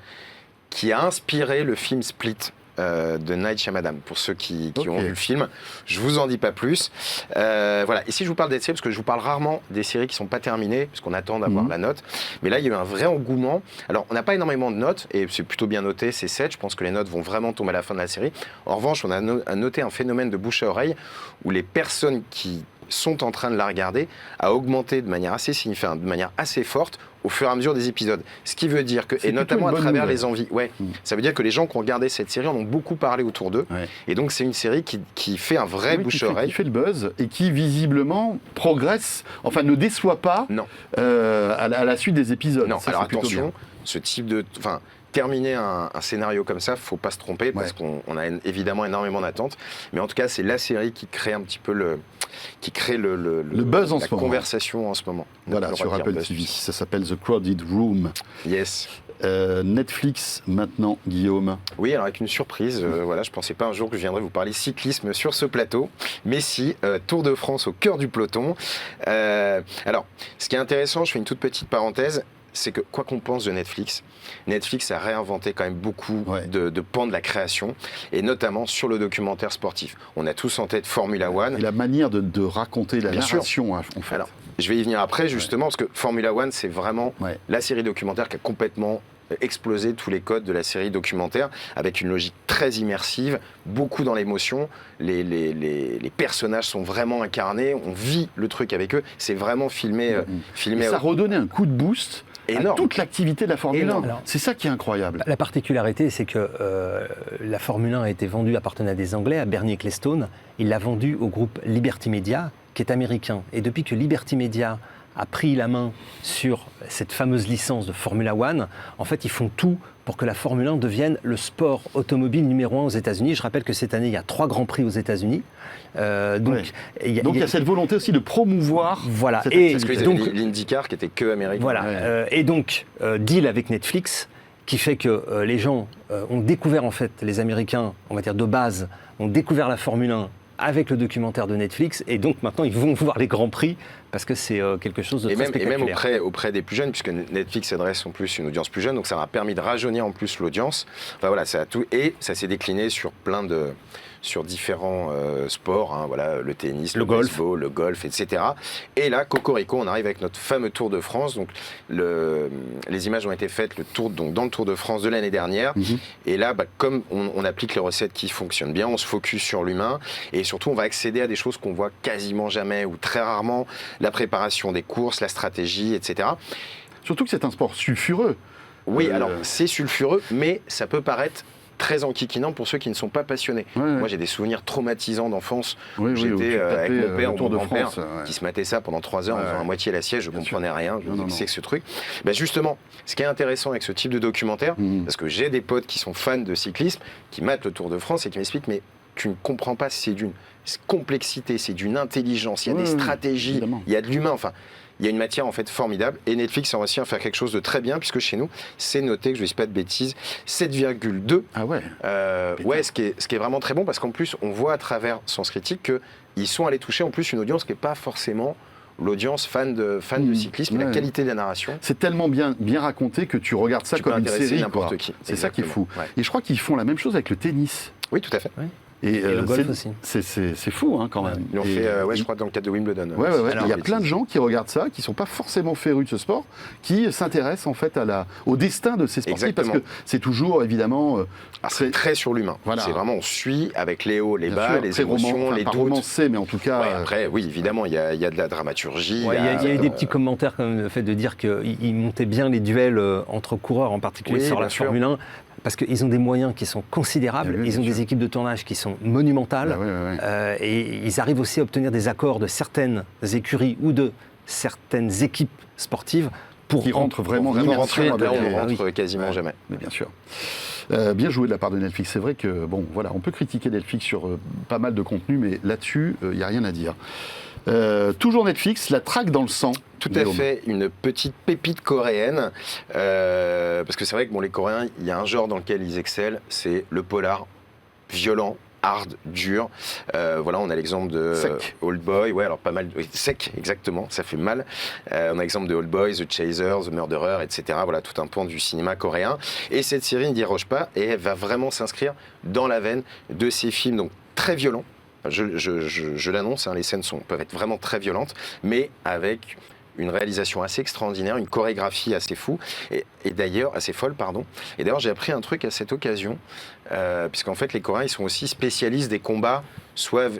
qui a inspiré le film Split de Night Shyamalan, pour ceux qui ont vu le film. Je vous en dis pas plus. Voilà. Et si je vous parle des séries, parce que je vous parle rarement des séries qui sont pas terminées, parce qu'on attend d'avoir la note, mais là il y a eu un vrai engouement. Alors on n'a pas énormément de notes, et c'est plutôt bien noté, c'est 7, je pense que les notes vont vraiment tomber à la fin de la série. En revanche, on a noté un phénomène de bouche à oreille, où les personnes qui sont en train de la regarder a augmenté de manière assez significative, de manière assez forte au fur et à mesure des épisodes. Ce qui veut dire que, et notamment à travers les envies, ça veut dire que les gens qui ont regardé cette série en ont beaucoup parlé autour d'eux. Ouais. Et donc c'est une série qui fait un vrai bouche-oreille. Qui fait le buzz et qui visiblement progresse, enfin ne déçoit pas à la suite des épisodes. Non, ça, alors attention, ce type de... Terminer un scénario comme ça, faut pas se tromper, parce qu'on a évidemment énormément d'attentes. Mais en tout cas, c'est la série qui crée un petit peu le buzz la conversation en ce moment. Voilà, sur Apple TV. Ça s'appelle The Crowded Room. Yes. Netflix maintenant, Guillaume. Oui, alors avec une surprise. Voilà, je pensais pas un jour que je viendrais vous parler cyclisme sur ce plateau, mais si, Tour de France au cœur du peloton. Alors, ce qui est intéressant, je fais une toute petite parenthèse. C'est que quoi qu'on pense de Netflix a réinventé quand même beaucoup de pans de la création, et notamment sur le documentaire sportif. On a tous en tête Formula One. Et la manière de raconter la narration, en fait. Alors, je vais y venir après, justement, parce que Formula One, c'est vraiment la série documentaire qui a complètement explosé tous les codes de la série documentaire, avec une logique très immersive, beaucoup dans l'émotion. Les personnages sont vraiment incarnés, on vit le truc avec eux. C'est vraiment filmé. Et ça redonnait un coup de boost à toute l'activité de la Formule 1. C'est ça qui est incroyable. La particularité, c'est que la Formule 1 a été vendue, appartenait à des Anglais, à Bernie Ecclestone. Il l'a vendue au groupe Liberty Media, qui est américain. Et depuis que Liberty Media a pris la main sur cette fameuse licence de Formula One, en fait, ils font tout pour que la Formule 1 devienne le sport automobile numéro 1 aux États-Unis. Je rappelle que cette année, il y a 3 grands prix aux États-unis. Donc il y a cette volonté aussi de promouvoir. Voilà. Et donc l'IndyCar qui était que américain. Voilà. Et donc deal avec Netflix, qui fait que les gens ont découvert, en fait, les Américains, on va dire de base, ont découvert la Formule 1 avec le documentaire de Netflix, et donc maintenant ils vont voir les grands prix parce que c'est quelque chose de très spectaculaire. Et même auprès des plus jeunes, puisque Netflix s'adresse en plus une audience plus jeune, donc ça m'a permis de rajeunir en plus l'audience. Enfin voilà, ça a tout, et ça s'est décliné sur différents sports, voilà, le tennis, le baseball, le golf, etc. Et là, cocorico, on arrive avec notre fameux Tour de France. Donc les images ont été faites dans le Tour de France de l'année dernière. Et là, comme on applique les recettes qui fonctionnent bien, on se focus sur l'humain, et surtout on va accéder à des choses qu'on voit quasiment jamais ou très rarement, la préparation des courses, la stratégie, etc. Surtout que c'est un sport sulfureux. Oui, alors c'est sulfureux, mais ça peut paraître très enquiquinant pour ceux qui ne sont pas passionnés. Moi, j'ai des souvenirs traumatisants d'enfance où où j'étais tu avec mon père ou Tour mon de grand-père France, qui se matait ça pendant 3 heures en faisant à moitié la sieste. Je ne comprenais rien. Je me disais, c'est que ce truc. Ben justement, ce qui est intéressant avec ce type de documentaire, parce que j'ai des potes qui sont fans de cyclisme, qui matent le Tour de France et qui m'expliquent, mais tu ne comprends pas, c'est d'une complexité, c'est d'une intelligence, il y a des stratégies, évidemment. il y a de l'humain, enfin, il y a une matière en fait formidable et Netflix a réussi à faire quelque chose de très bien puisque chez nous, c'est noté, que je ne dis pas de bêtises, 7,2. Ah ouais. Ce qui est vraiment très bon parce qu'en plus, on voit à travers Sens Critique qu'ils sont allés toucher en plus une audience qui n'est pas forcément l'audience fan de cyclisme, et la qualité de la narration. C'est tellement bien raconté que tu regardes ça comme une série. C'est ça qui est fou. Ouais. Et je crois qu'ils font la même chose avec le tennis. Oui, tout à fait. Ouais. Et le golf aussi. C'est fou quand même. Ils l'ont fait, je crois, dans le cadre de Wimbledon. Il y a plein de gens qui regardent ça, qui ne sont pas forcément férus de ce sport, qui s'intéressent en fait au destin de ces sportifs. Exactement. Parce que c'est toujours évidemment... c'est très sur l'humain. Voilà. C'est vraiment, on suit avec les hauts, les bas, les émotions, les doutes. Romancé, mais en tout cas... après, oui, évidemment, il y a de la dramaturgie. Il y a eu des petits commentaires comme le fait de dire qu'ils montaient bien les duels entre coureurs, en particulier sur la Formule 1. Parce qu'ils ont des moyens qui sont considérables, ils ont des équipes de tournage qui sont monumentales, et ils arrivent aussi à obtenir des accords de certaines écuries ou de certaines équipes sportives pour qui rentrent vraiment rentrer. Là, on rentre quasiment jamais. Mais bien sûr. Bien joué de la part de Netflix. C'est vrai que on peut critiquer Netflix sur pas mal de contenu, mais là-dessus, il n'y a rien à dire. Toujours Netflix, La traque dans le sang. Tout à fait, une petite pépite coréenne, parce que c'est vrai que les Coréens, il y a un genre dans lequel ils excellent, c'est le polar, violent, hard, dur. On a l'exemple de Old Boy, alors pas mal, sec, exactement, ça fait mal. On a l'exemple de Old Boy, The Chaser, The Murderer, etc. Voilà, tout un pan du cinéma coréen. Et cette série ne déroge pas, et elle va vraiment s'inscrire dans la veine de ces films, donc très violents. Je l'annonce, les scènes peuvent être vraiment très violentes, mais avec une réalisation assez extraordinaire, une chorégraphie assez fou, et d'ailleurs, assez folle, pardon. Et d'ailleurs, j'ai appris un truc à cette occasion, puisqu'en fait, les Coréens, ils sont aussi spécialistes des combats, soit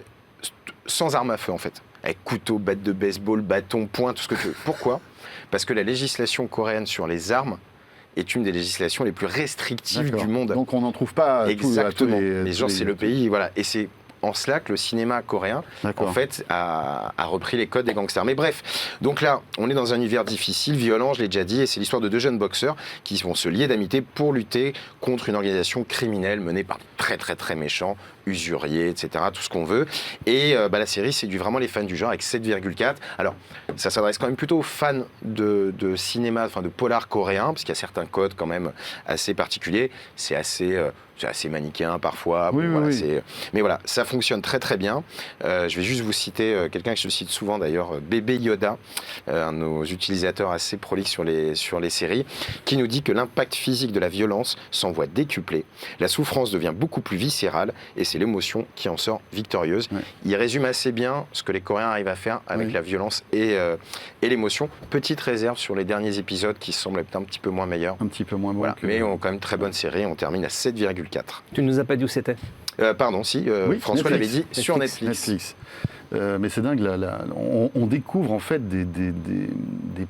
sans armes à feu, en fait, avec couteau, batte de baseball, bâton, poing, tout ce que tu veux. Pourquoi ? Parce que la législation coréenne sur les armes est une des législations les plus restrictives du monde. Donc on n'en trouve pas exactement. C'est le pays, voilà. Et c'est en cela que le cinéma coréen, en fait, a repris les codes des gangsters. Mais bref, donc là, on est dans un univers difficile, violent, je l'ai déjà dit, et c'est l'histoire de 2 jeunes boxeurs qui vont se lier d'amitié pour lutter contre une organisation criminelle menée par très très très méchants, usuriers, etc., tout ce qu'on veut. Et la série séduit vraiment les fans du genre avec 7,4. Alors, ça s'adresse quand même plutôt aux fans de cinéma, de polar coréen, parce qu'il y a certains codes quand même assez particuliers. C'est assez manichéen parfois. Mais voilà, ça fonctionne très très bien. Je vais juste vous citer quelqu'un que je cite souvent d'ailleurs, Bébé Yoda, un de nos utilisateurs assez prolixes sur les séries, qui nous dit que l'impact physique de la violence s'en voit décuplé. La souffrance devient beaucoup plus viscérale et c'est l'émotion qui en sort victorieuse. Il résume assez bien ce que les Coréens arrivent à faire avec la violence et l'émotion. Petite réserve sur les derniers épisodes qui semblent être un petit peu moins meilleurs. Un petit peu moins bons. Mais on a quand même très bonne série. On termine à 7,4. Tu ne nous as pas dit où c'était ? Pardon, si. François l'avait dit sur Netflix. Mais c'est dingue, on découvre en fait des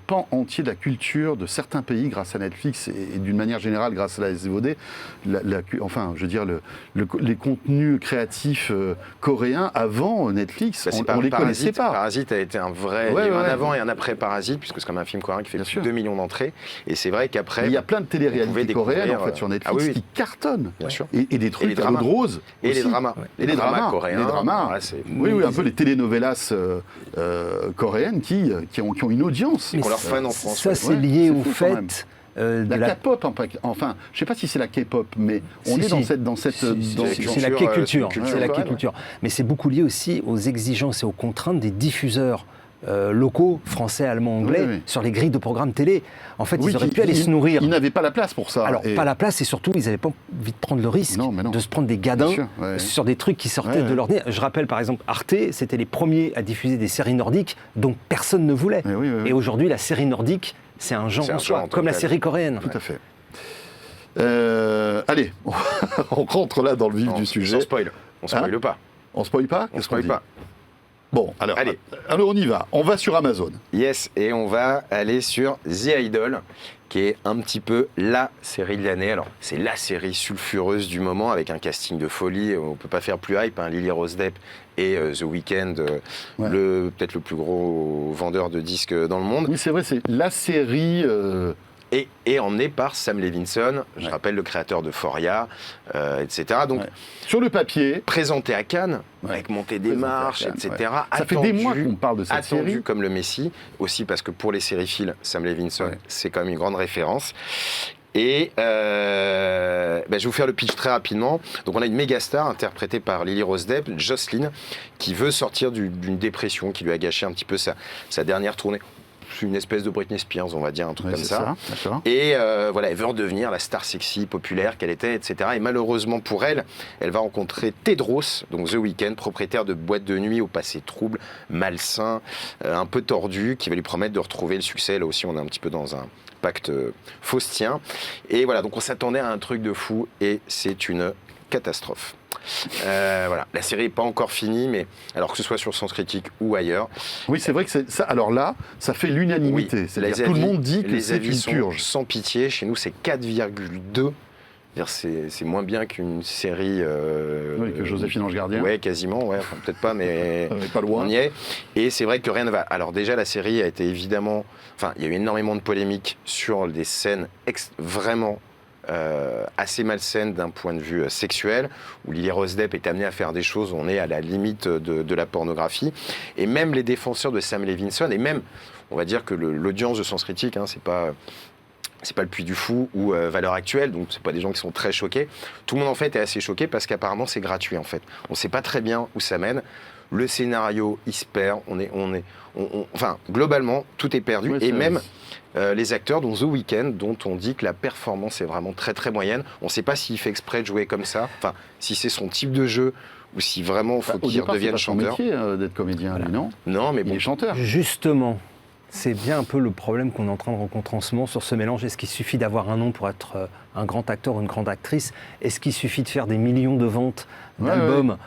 pans entiers de la culture de certains pays grâce à Netflix et d'une manière générale grâce à la SVOD. Les contenus créatifs coréens avant Netflix, on ne les connaissait pas. Parasite a été un vrai... il y a eu un avant et un après Parasite, puisque c'est comme un film coréen qui fait plus de 2 millions d'entrées. Et c'est vrai qu'après... Il y a plein de téléréalités coréennes en fait, sur Netflix qui cartonnent. Bien sûr. Et des trucs à l'eau de rose. Et les dramas. Et les dramas coréens. Les dramas. Un peu les télénovelas coréennes qui ont une audience. Et qu'on leur fan en France. Ça, c'est lié au fait... la K-pop, enfin, je ne sais pas si c'est la K-pop, mais on est dans cette c'est la K-culture. C'est la K-culture. Mais c'est beaucoup lié aussi aux exigences et aux contraintes des diffuseurs locaux, français, allemands, anglais, sur les grilles de programmes télé. En fait, ils auraient pu aller se nourrir. Ils n'avaient pas la place pour ça. Alors, pas la place, et surtout, ils n'avaient pas envie de prendre le risque de se prendre des gadins sur des trucs qui sortaient de leur nez. Je rappelle, par exemple, Arte, c'était les premiers à diffuser des séries nordiques dont personne ne voulait. Et aujourd'hui, la série nordique, c'est un genre en soi, comme la série coréenne. Tout à fait. Allez, on rentre là dans le vif du sujet. Sans spoil. On spoile pas. On spoil pas ? On spoil pas. Bon, alors Allez. on y va. On va sur Amazon. Yes, et on va aller sur The Idol, qui est un petit peu la série de l'année. Alors, c'est la série sulfureuse du moment, avec un casting de folie. On ne peut pas faire plus hype. Lily Rose Depp et The Weeknd, peut-être le plus gros vendeur de disques dans le monde. Oui, c'est vrai, c'est la série... Et emmené par Sam Levinson, je rappelle le créateur de Euphoria, etc. Donc, sur le papier, présenté à Cannes, avec montée des marches, etc. Ça fait des mois qu'on parle de cette série. Attendu comme le Messie, aussi parce que pour les sériphiles, Sam Levinson, c'est quand même une grande référence. Et je vais vous faire le pitch très rapidement. Donc on a une méga star interprétée par Lily Rose Depp, Jocelyn, qui veut sortir d'une dépression qui lui a gâché un petit peu sa dernière tournée. Une espèce de Britney Spears, on va dire, un truc comme ça. Et elle veut redevenir la star sexy, populaire qu'elle était, etc. Et malheureusement pour elle, elle va rencontrer Tedros, donc The Weeknd, propriétaire de boîte de nuit au passé trouble, malsain, un peu tordu, qui va lui promettre de retrouver le succès. Là aussi, on est un petit peu dans un pacte faustien. Et voilà, donc on s'attendait à un truc de fou, et c'est une catastrophe. La série n'est pas encore finie, mais alors que ce soit sur Sens Critique ou ailleurs. Oui, c'est vrai que ça. Alors là, ça fait l'unanimité. C'est-à-dire tout le monde dit que c'est une purge. Sans pitié, chez nous c'est 4,2. C'est moins bien qu'une série. Que Joséphine Ange Gardien. Ouais, quasiment. Ouais, enfin, peut-être pas, mais pas loin. On y est. Et c'est vrai que rien ne va. Alors déjà, la série a été évidemment. Enfin, il y a eu énormément de polémiques sur des scènes vraiment. Assez malsaine d'un point de vue sexuel, où Lily Rose Depp est amenée à faire des choses où on est à la limite de la pornographie. Et même les défenseurs de Sam Levinson, et même, on va dire que l'audience de Sens Critique, c'est pas le Puy du Fou ou Valeurs Actuelles, donc c'est pas des gens qui sont très choqués. Tout le monde en fait est assez choqué parce qu'apparemment c'est gratuit en fait. On sait pas très bien où ça mène. Le scénario, il se perd. Enfin, globalement, tout est perdu. Et même les acteurs, dont The Weeknd, dont on dit que la performance est vraiment très très moyenne. On ne sait pas s'il fait exprès de jouer comme ça. Enfin, si c'est son type de jeu ou si vraiment il faut qu'il redevienne chanteur. C'est pas son métier d'être comédien, lui, non ? Non, mais bon. Il est chanteur. Justement. C'est bien un peu le problème qu'on est en train de rencontrer en ce moment sur ce mélange. Est-ce qu'il suffit d'avoir un nom pour être un grand acteur ou une grande actrice ? Est-ce qu'il suffit de faire des millions de ventes d'albums ?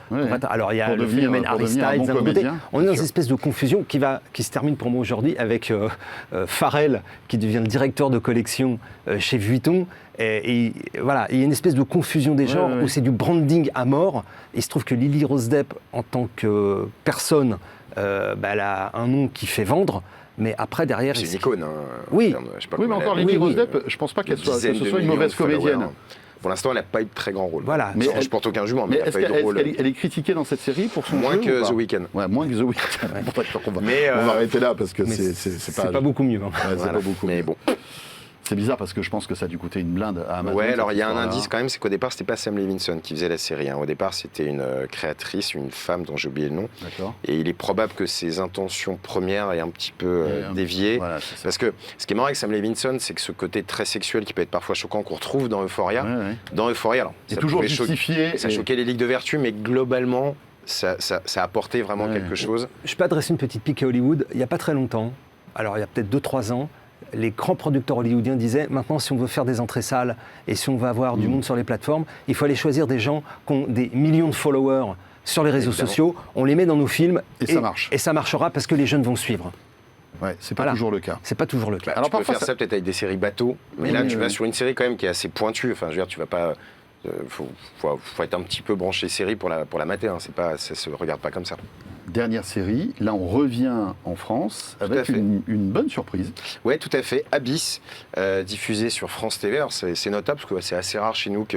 Alors il y a le phénomène Harry Styles d'un côté. On est dans une espèce de confusion qui se termine pour moi aujourd'hui avec Pharrell qui devient le directeur de collection chez Vuitton. Et voilà, il y a une espèce de confusion des genres où c'est du branding à mort. Il se trouve que Lily Rose Depp, en tant que personne, elle a un nom qui fait vendre. Mais après, derrière... C'est une icône. Oui. Mais encore Lily Rose Depp, je ne pense pas que ce soit une mauvaise comédienne. Pour l'instant, elle n'a pas eu de très grand rôle. Voilà. Mais je porte aucun jugement, mais elle n'a pas eu de rôle. Elle est critiquée dans cette série pour son moins jeu que The Weeknd. Ouais, moins que The Weeknd. On va arrêter là parce que c'est pas beaucoup mieux. C'est pas beaucoup mieux. Mais bon. C'est bizarre parce que je pense que ça a dû coûter une blinde à Amazon. Ouais, alors il y a un indice quand même, c'est qu'au départ, c'était pas Sam Levinson qui faisait la série. Au départ, c'était une créatrice, une femme dont j'ai oublié le nom. D'accord. Et il est probable que ses intentions premières aient un petit peu dévié. Voilà, parce que ce qui est marrant avec Sam Levinson, c'est que ce côté très sexuel qui peut être parfois choquant qu'on retrouve dans Euphoria. Dans Euphoria, alors, c'est toujours justifié. Ça choquait les ligues de vertu, mais globalement, ça a apporté vraiment quelque chose. Je peux adresser une petite pique à Hollywood. Il n'y a pas très longtemps, alors il y a peut-être 2-3 ans, les grands producteurs hollywoodiens disaient maintenant, si on veut faire des entrées salles et si on veut avoir du monde sur les plateformes, il faut aller choisir des gens qui ont des millions de followers sur les réseaux sociaux. On les met dans nos films et ça marche. Et ça marchera parce que les jeunes vont suivre. Ouais, c'est pas toujours le cas. C'est pas toujours le cas. Alors, tu peux faire ça peut-être avec des séries bateaux, mais là, tu vas sur une série quand même qui est assez pointue. Enfin, je veux dire, tu vas pas. Faut être un petit peu branché série pour la mater. Ça se regarde pas comme ça. Dernière série, là on revient en France avec une bonne surprise. Oui, tout à fait. Abyss, diffusé sur France TV. Alors c'est notable parce que c'est assez rare chez nous que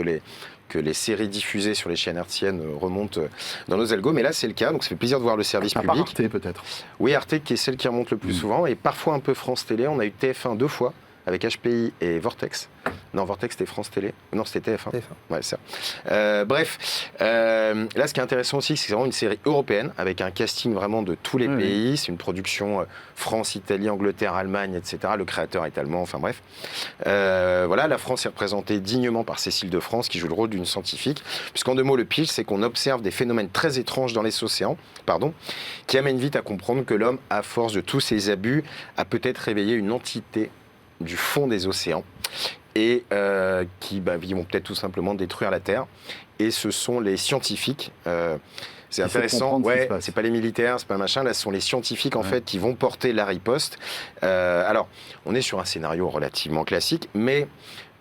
les séries diffusées sur les chaînes hertziennes remontent dans nos algos, mais là c'est le cas, donc ça fait plaisir de voir le service public. Arte peut-être. Oui, Arte qui est celle qui remonte le plus souvent, et parfois un peu France Télé. On a eu TF1 2 fois avec HPI et Vortex. Non, Vortex c'était France Télé. Non, c'était TF1. Ouais, ça. Bref, là ce qui est intéressant aussi, c'est que c'est vraiment une série européenne avec un casting vraiment de tous les pays. C'est une production France, Italie, Angleterre, Allemagne, etc. Le créateur est allemand, enfin bref. Voilà, la France est représentée dignement par Cécile de France qui joue le rôle d'une scientifique. Puisqu'en 2 mots, le pitch, c'est qu'on observe des phénomènes très étranges dans les océans, qui amènent vite à comprendre que l'homme, à force de tous ses abus, a peut-être réveillé une entité du fond des océans. et qui vont peut-être tout simplement détruire la Terre. Et ce sont les scientifiques. C'est intéressant. Ouais, c'est pas les militaires, c'est pas machin. Là, ce sont les scientifiques en fait qui vont porter la riposte. Alors, on est sur un scénario relativement classique, mais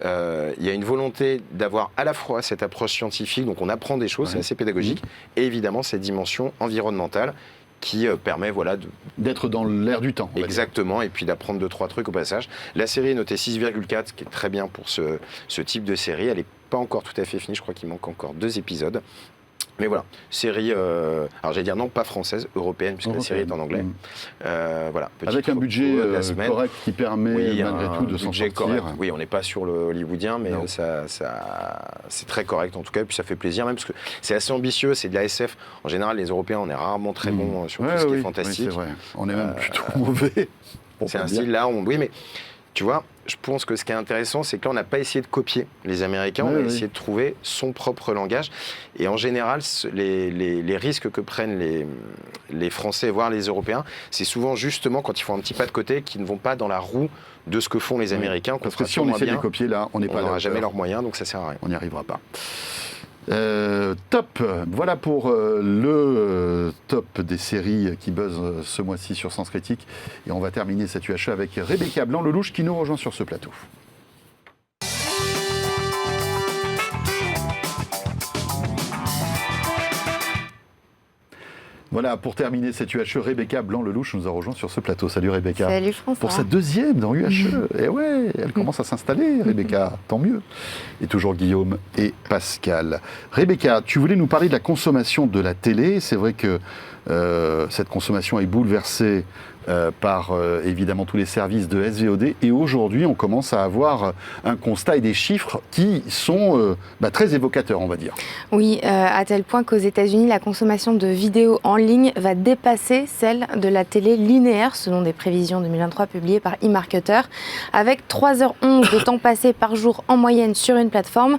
il y a une volonté d'avoir à la fois cette approche scientifique, donc on apprend des choses, c'est assez pédagogique, et évidemment cette dimension environnementale qui permet d'être dans l'air du temps. Exactement, et puis d'apprendre 2-3 trucs au passage. La série est notée 6,4, ce qui est très bien pour ce type de série. Elle n'est pas encore tout à fait finie, je crois qu'il manque encore 2 épisodes. Mais voilà, série, alors j'allais dire non, pas française, européenne, puisque la série est en anglais. Voilà, avec un budget correct qui permet malgré tout de s'en sortir. Correct. Oui, on n'est pas sur le hollywoodien, mais c'est très correct en tout cas, et puis ça fait plaisir, même parce que c'est assez ambitieux, c'est de la SF. En général, les Européens, on est rarement très bons sur tout ce qui est fantastique. Oui, c'est vrai. On est même plutôt mauvais. C'est un style là, oui, mais tu vois, je pense que ce qui est intéressant, c'est que là, on n'a pas essayé de copier les Américains, on a essayé de trouver son propre langage. Et en général, les risques que prennent les Français, voire les Européens, c'est souvent justement quand ils font un petit pas de côté, qu'ils ne vont pas dans la roue de ce que font les Américains. Parce que si on essaie de les copier, là, on n'aura jamais leurs moyens, donc ça sert à rien. On n'y arrivera pas. Top, voilà pour le top des séries qui buzzent ce mois-ci sur Sens Critique. Et on va terminer cette UHE avec Rebecca Blanc-Lelouch qui nous rejoint sur ce plateau. Voilà, pour terminer cette UHE, Rebecca Blanc-Lelouch nous a rejoint sur ce plateau. Salut Rebecca. Salut François. Pour sa deuxième dans UHE. Et ouais, elle commence à s'installer, Rebecca, tant mieux. Et toujours Guillaume et Pascal. Rebecca, tu voulais nous parler de la consommation de la télé. C'est vrai que cette consommation est bouleversée par évidemment tous les services de SVOD. Et aujourd'hui, on commence à avoir un constat et des chiffres qui sont très évocateurs, on va dire. Oui, à tel point qu'aux États-Unis, la consommation de vidéos en ligne va dépasser celle de la télé linéaire, selon des prévisions 2023 publiées par eMarketer, avec 3h11 de temps passé par jour en moyenne sur une plateforme,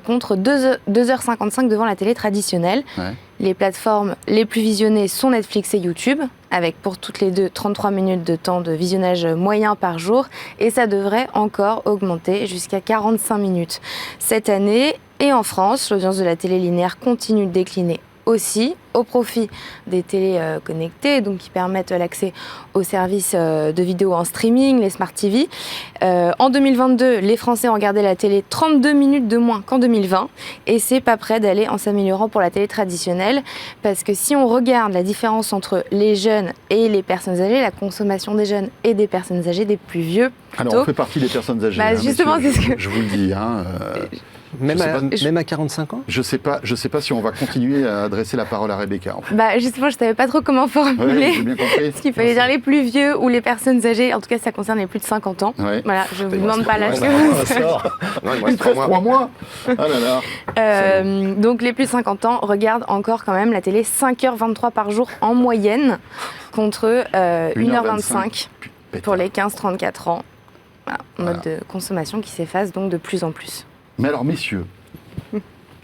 contre 2h55 devant la télé traditionnelle. Ouais. Les plateformes les plus visionnées sont Netflix et YouTube, avec pour toutes les deux 33 minutes de temps de visionnage moyen par jour, et ça devrait encore augmenter jusqu'à 45 minutes cette année. Et en France, l'audience de la télé linéaire continue de décliner aussi, au profit des télés connectées, donc qui permettent l'accès aux services de vidéo en streaming, les Smart TV. En 2022, les Français ont regardé la télé 32 minutes de moins qu'en 2020, et c'est pas près d'aller en s'améliorant pour la télé traditionnelle, parce que si on regarde la différence entre les jeunes et les personnes âgées, la consommation des jeunes et des personnes âgées, des plus vieux plutôt. Alors on fait partie des personnes âgées. Justement, c'est ce que... Je vous le dis. Même à 45 ans ? Je sais pas si on va continuer à adresser la parole à Rebecca. En fait. Justement, je ne savais pas trop comment formuler. J'ai bien compris. Ce qu'il fallait dire les plus vieux ou les personnes âgées. En tout cas, ça concerne les plus de 50 ans. Ouais. Voilà, je ne vous demande pas l'âge que vous avez. Il me reste 3 mois. Ah là là. Donc, les plus de 50 ans regardent encore quand même la télé 5h23 par jour en moyenne, contre 1h25 pour les 15-34 ans. Voilà, mode de consommation qui s'efface donc de plus en plus. Mais alors, messieurs,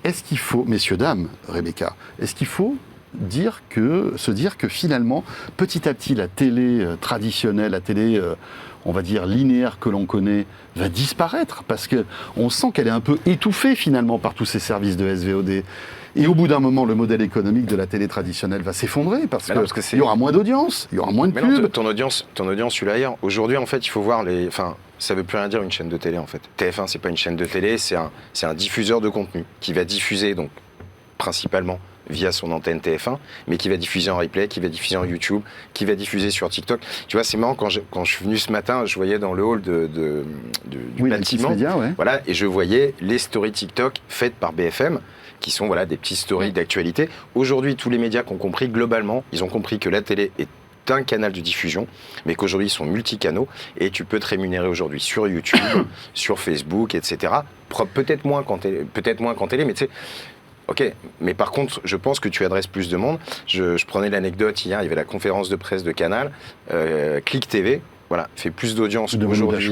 est-ce qu'il faut, messieurs, dames, Rebecca, est-ce qu'il faut se dire que finalement, petit à petit, la télé traditionnelle, la télé, on va dire, linéaire que l'on connaît, va disparaître ? Parce qu'on sent qu'elle est un peu étouffée, finalement, par tous ces services de SVOD. Et au bout d'un moment, le modèle économique de la télé traditionnelle va s'effondrer parce qu'il y aura moins d'audience, il y aura moins de pubs. Non, ton audience, tu l'as ailleurs. Aujourd'hui, en fait, il faut voir les... Enfin, ça ne veut plus rien dire une chaîne de télé, en fait. TF1, c'est pas une chaîne de télé, c'est un diffuseur de contenu qui va diffuser, donc, principalement via son antenne TF1, mais qui va diffuser en replay, qui va diffuser en YouTube, qui va diffuser sur TikTok. Tu vois, c'est marrant, quand je suis venu ce matin, je voyais dans le hall du bâtiment, voilà, et je voyais les stories TikTok faites par BFM, qui sont des petites stories d'actualité. Aujourd'hui, tous les médias qui ont compris, globalement, ils ont compris que la télé est un canal de diffusion, mais qu'aujourd'hui, ils sont multicanaux, et tu peux te rémunérer aujourd'hui sur YouTube, sur Facebook, etc. Peut-être moins qu'en télé, mais tu sais, ok, mais par contre, je pense que tu adresses plus de monde. Je prenais l'anecdote hier, il y avait la conférence de presse de Canal, Click TV, fait plus d'audience aujourd'hui.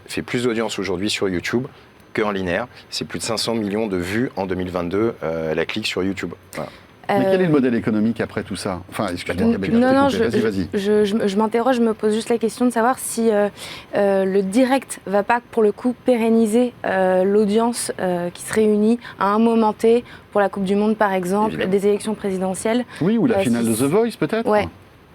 Fait plus d'audience aujourd'hui sur YouTube qu'en linéaire. C'est plus de 500 millions de vues en 2022, la Click sur YouTube. Voilà. Mais quel est le modèle économique après tout ça? Enfin, excuse-moi, Non, vas-y. Je m'interroge, je me pose juste la question de savoir si le direct va pas, pour le coup, pérenniser l'audience qui se réunit à un moment T, pour la Coupe du Monde par exemple, Évidemment. des élections présidentielles. Oui, ou la finale de The Voice peut-être. Ouais.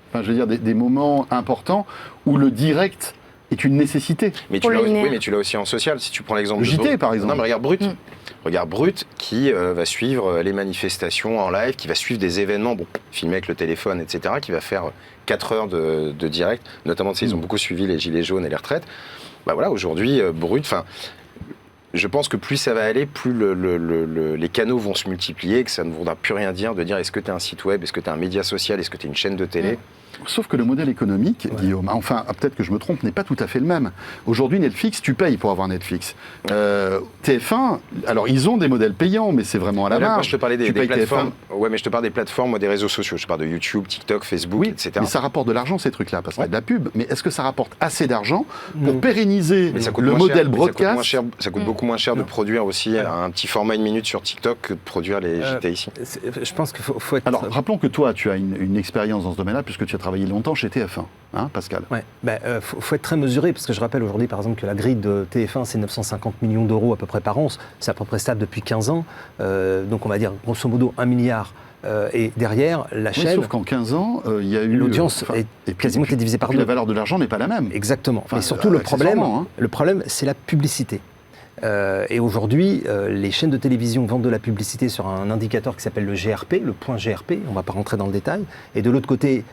Enfin, je veux dire, des moments importants où le direct est une nécessité. Mais Pour tu le l'as, linéaire. oui, mais tu l'as aussi en social. Si tu prends l'exemple Le de JT, par exemple. Non, mais regarde Brut. Regarde Brut qui va suivre les manifestations en live, qui va suivre des événements, filmés avec le téléphone, etc., qui va faire 4 heures de direct. Notamment, ils ont beaucoup suivi les gilets jaunes et les retraites. Bah voilà, aujourd'hui, Brut, enfin... Je pense que plus ça va aller, plus les canaux vont se multiplier, que ça ne voudra plus rien dire de dire est-ce que tu es un site web, est-ce que tu es un média social, est-ce que tu es une chaîne de télé. Sauf que le modèle économique, Guillaume, enfin peut-être que je me trompe, n'est pas tout à fait le même. Aujourd'hui, Netflix, tu payes pour avoir Netflix. TF1, alors ils ont des modèles payants, mais c'est vraiment à la Là, marge. moi, je te parlais des Tu payes plateformes. TF1. Ouais, mais je te parle des plateformes, moi, des réseaux sociaux. Je parle de YouTube, TikTok, Facebook, Oui, etc. mais ça rapporte de l'argent ces trucs-là, parce qu'il y a de la pub. Mais est-ce que ça rapporte assez d'argent Non. pour pérenniser Mais ça coûte le moins modèle cher, broadcast? Ça coûte beaucoup moins cher de produire aussi un petit format 1 minute sur TikTok que de produire les JT ici. Je pense qu'il faut être... Alors, rappelons que toi, tu as une expérience dans ce domaine-là, puisque tu as travaillé longtemps chez TF1, hein, Pascal? Ouais, faut être très mesuré, parce que je rappelle aujourd'hui, par exemple, que la grille de TF1, c'est 950 millions d'euros à peu près par an. C'est à peu près stable depuis 15 ans. Donc, on va dire, grosso modo, 1 milliard. Et derrière, la Oui, chaîne... sauf qu'en 15 ans, il y a eu... L'audience est quasiment été divisée par deux. La valeur de l'argent n'est pas la même. Exactement. Enfin, Mais surtout, le accessoirement, problème, c'est la publicité. Et aujourd'hui, les chaînes de télévision vendent de la publicité sur un indicateur qui s'appelle le GRP, le point GRP, on ne va pas rentrer dans le détail. Et de l'autre côté,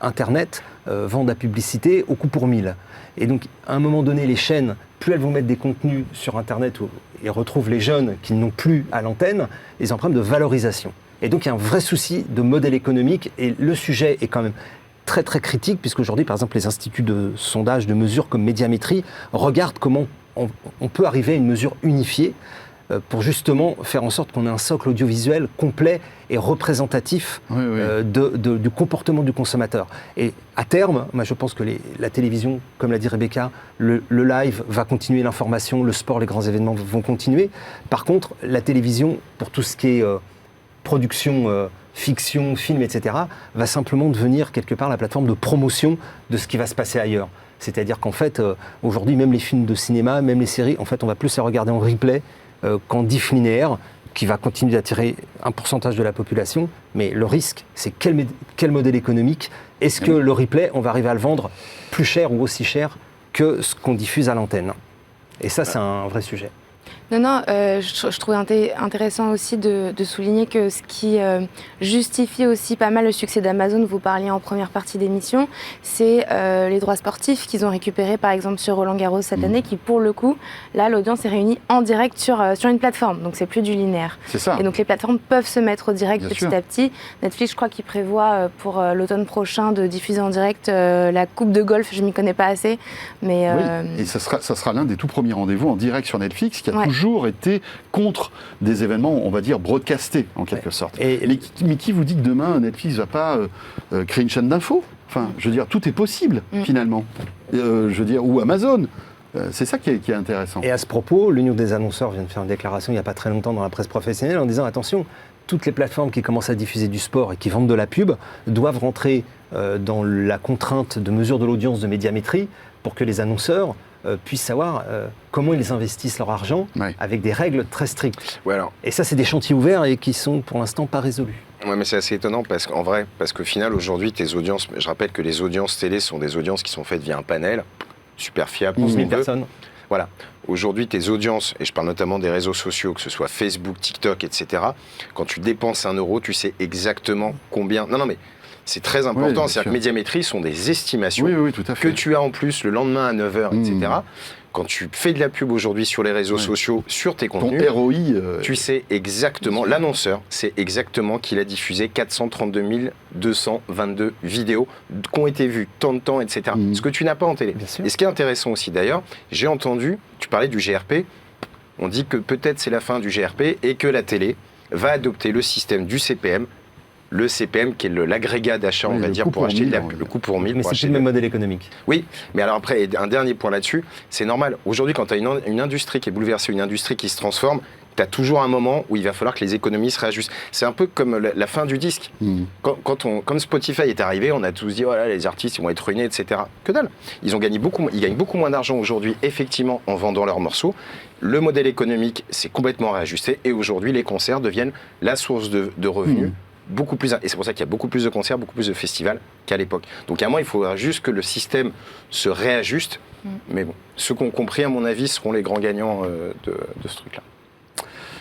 Internet vend de la publicité au coût pour 1000. Et donc, à un moment donné, les chaînes, plus elles vont mettre des contenus sur Internet et retrouvent les jeunes qui n'ont plus à l'antenne, ils ont un problème de valorisation. Et donc, il y a un vrai souci de modèle économique. Et le sujet est quand même très, très critique, puisqu'aujourd'hui, par exemple, les instituts de sondage, de mesure comme Médiamétrie regardent comment on peut arriver à une mesure unifiée pour justement faire en sorte qu'on ait un socle audiovisuel complet et représentatif du comportement du consommateur. Et à terme, moi je pense que la télévision, comme l'a dit Rebecca, le live va continuer, l'information, le sport, les grands événements vont continuer. Par contre, la télévision, pour tout ce qui est production, fiction, film, etc., va simplement devenir quelque part la plateforme de promotion de ce qui va se passer ailleurs. C'est-à-dire qu'en fait, aujourd'hui, même les films de cinéma, même les séries, en fait, on va plus les regarder en replay qu'en diff linéaire, qui va continuer d'attirer un pourcentage de la population. Mais le risque, c'est quel modèle économique? Est-ce que le replay, on va arriver à le vendre plus cher ou aussi cher que ce qu'on diffuse à l'antenne? Et ça, c'est un vrai sujet. Non, je trouve intéressant aussi de souligner que ce qui justifie aussi pas mal le succès d'Amazon, vous parliez en première partie d'émission, c'est les droits sportifs qu'ils ont récupérés par exemple sur Roland-Garros cette année, qui pour le coup, là l'audience est réunie en direct sur une plateforme, donc c'est plus du linéaire. C'est ça. Et donc les plateformes peuvent se mettre au direct Bien petit sûr. à petit. Netflix, je crois qu'il prévoit pour l'automne prochain de diffuser en direct la Coupe de golf, je m'y connais pas assez, mais... Oui, et ça sera l'un des tout premiers rendez-vous en direct sur Netflix qui a toujours été contre des événements, on va dire, broadcastés en quelque sorte. Mais qui vous dit que demain Netflix ne va pas créer une chaîne d'infos? Enfin, je veux dire, tout est possible finalement. Je veux dire, ou Amazon. C'est ça qui est intéressant. Et à ce propos, l'Union des annonceurs vient de faire une déclaration il n'y a pas très longtemps dans la presse professionnelle en disant attention, toutes les plateformes qui commencent à diffuser du sport et qui vendent de la pub doivent rentrer dans la contrainte de mesure de l'audience de Médiamétrie pour que les annonceurs puissent savoir comment ils investissent leur argent avec des règles très strictes. Ouais, alors. Et ça, c'est des chantiers ouverts et qui sont pour l'instant pas résolus. Ouais, mais c'est assez étonnant parce qu'au final, aujourd'hui, tes audiences, je rappelle que les audiences télé sont des audiences qui sont faites via un panel, super fiable. 11 000 personnes. Voilà. Aujourd'hui, tes audiences, et je parle notamment des réseaux sociaux, que ce soit Facebook, TikTok, etc., quand tu dépenses 1 euro, tu sais exactement combien... Non, mais c'est très important. Oui, C'est-à-dire que Médiamétrie sont des estimations tout à fait. que tu as en plus le lendemain à 9h, etc. Quand tu fais de la pub aujourd'hui sur les réseaux sociaux, sur tes contenus, ton ROI, tu sais exactement, l'annonceur sait exactement qu'il a diffusé 432 222 vidéos qui ont été vues tant de temps, etc. Ce que tu n'as pas en télé. Et ce qui est intéressant aussi d'ailleurs, j'ai entendu, tu parlais du GRP, on dit que peut-être c'est la fin du GRP et que la télé va adopter le système du CPM, le CPM, qui est l'agrégat d'achat, on va dire, pour acheter le coût pour 1000. Mais c'est plus le même modèle économique. Oui, mais alors après, un dernier point là-dessus, c'est normal. Aujourd'hui, quand tu as une industrie qui est bouleversée, une industrie qui se transforme, tu as toujours un moment où il va falloir que les économies se réajustent. C'est un peu comme la fin du disque. Quand Spotify est arrivé, on a tous dit, voilà, les artistes ils vont être ruinés, etc. Que dalle. Ils gagnent beaucoup moins d'argent aujourd'hui, effectivement, en vendant leurs morceaux. Le modèle économique s'est complètement réajusté et aujourd'hui, les concerts deviennent la source de revenus. Beaucoup plus, et c'est pour ça qu'il y a beaucoup plus de concerts, beaucoup plus de festivals qu'à l'époque. Donc à un moment, il faudra juste que le système se réajuste. Mais bon, ceux qui ont compris, à mon avis, seront les grands gagnants de ce truc-là.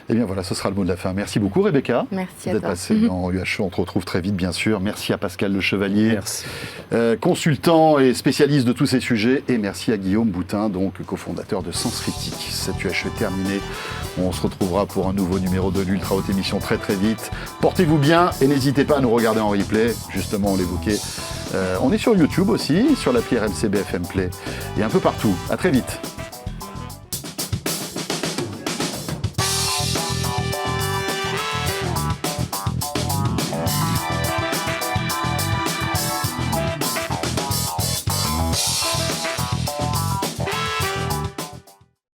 Eh bien voilà, ce sera le mot de la fin. Merci beaucoup Rebecca. Merci à d'être toi. passée dans UHE. On te retrouve très vite, bien sûr. Merci à Pascal Le Chevalier, Merci. Consultant et spécialiste de tous ces sujets. Et merci à Guillaume Boutin, donc cofondateur de Sens Critique. Cette UHE est terminée. On se retrouvera pour un nouveau numéro de l'Ultra Haute Émission très très vite. Portez-vous bien et n'hésitez pas à nous regarder en replay. Justement, on l'évoquait. On est sur YouTube aussi, sur l'appli RMC BFM Play et un peu partout. À très vite.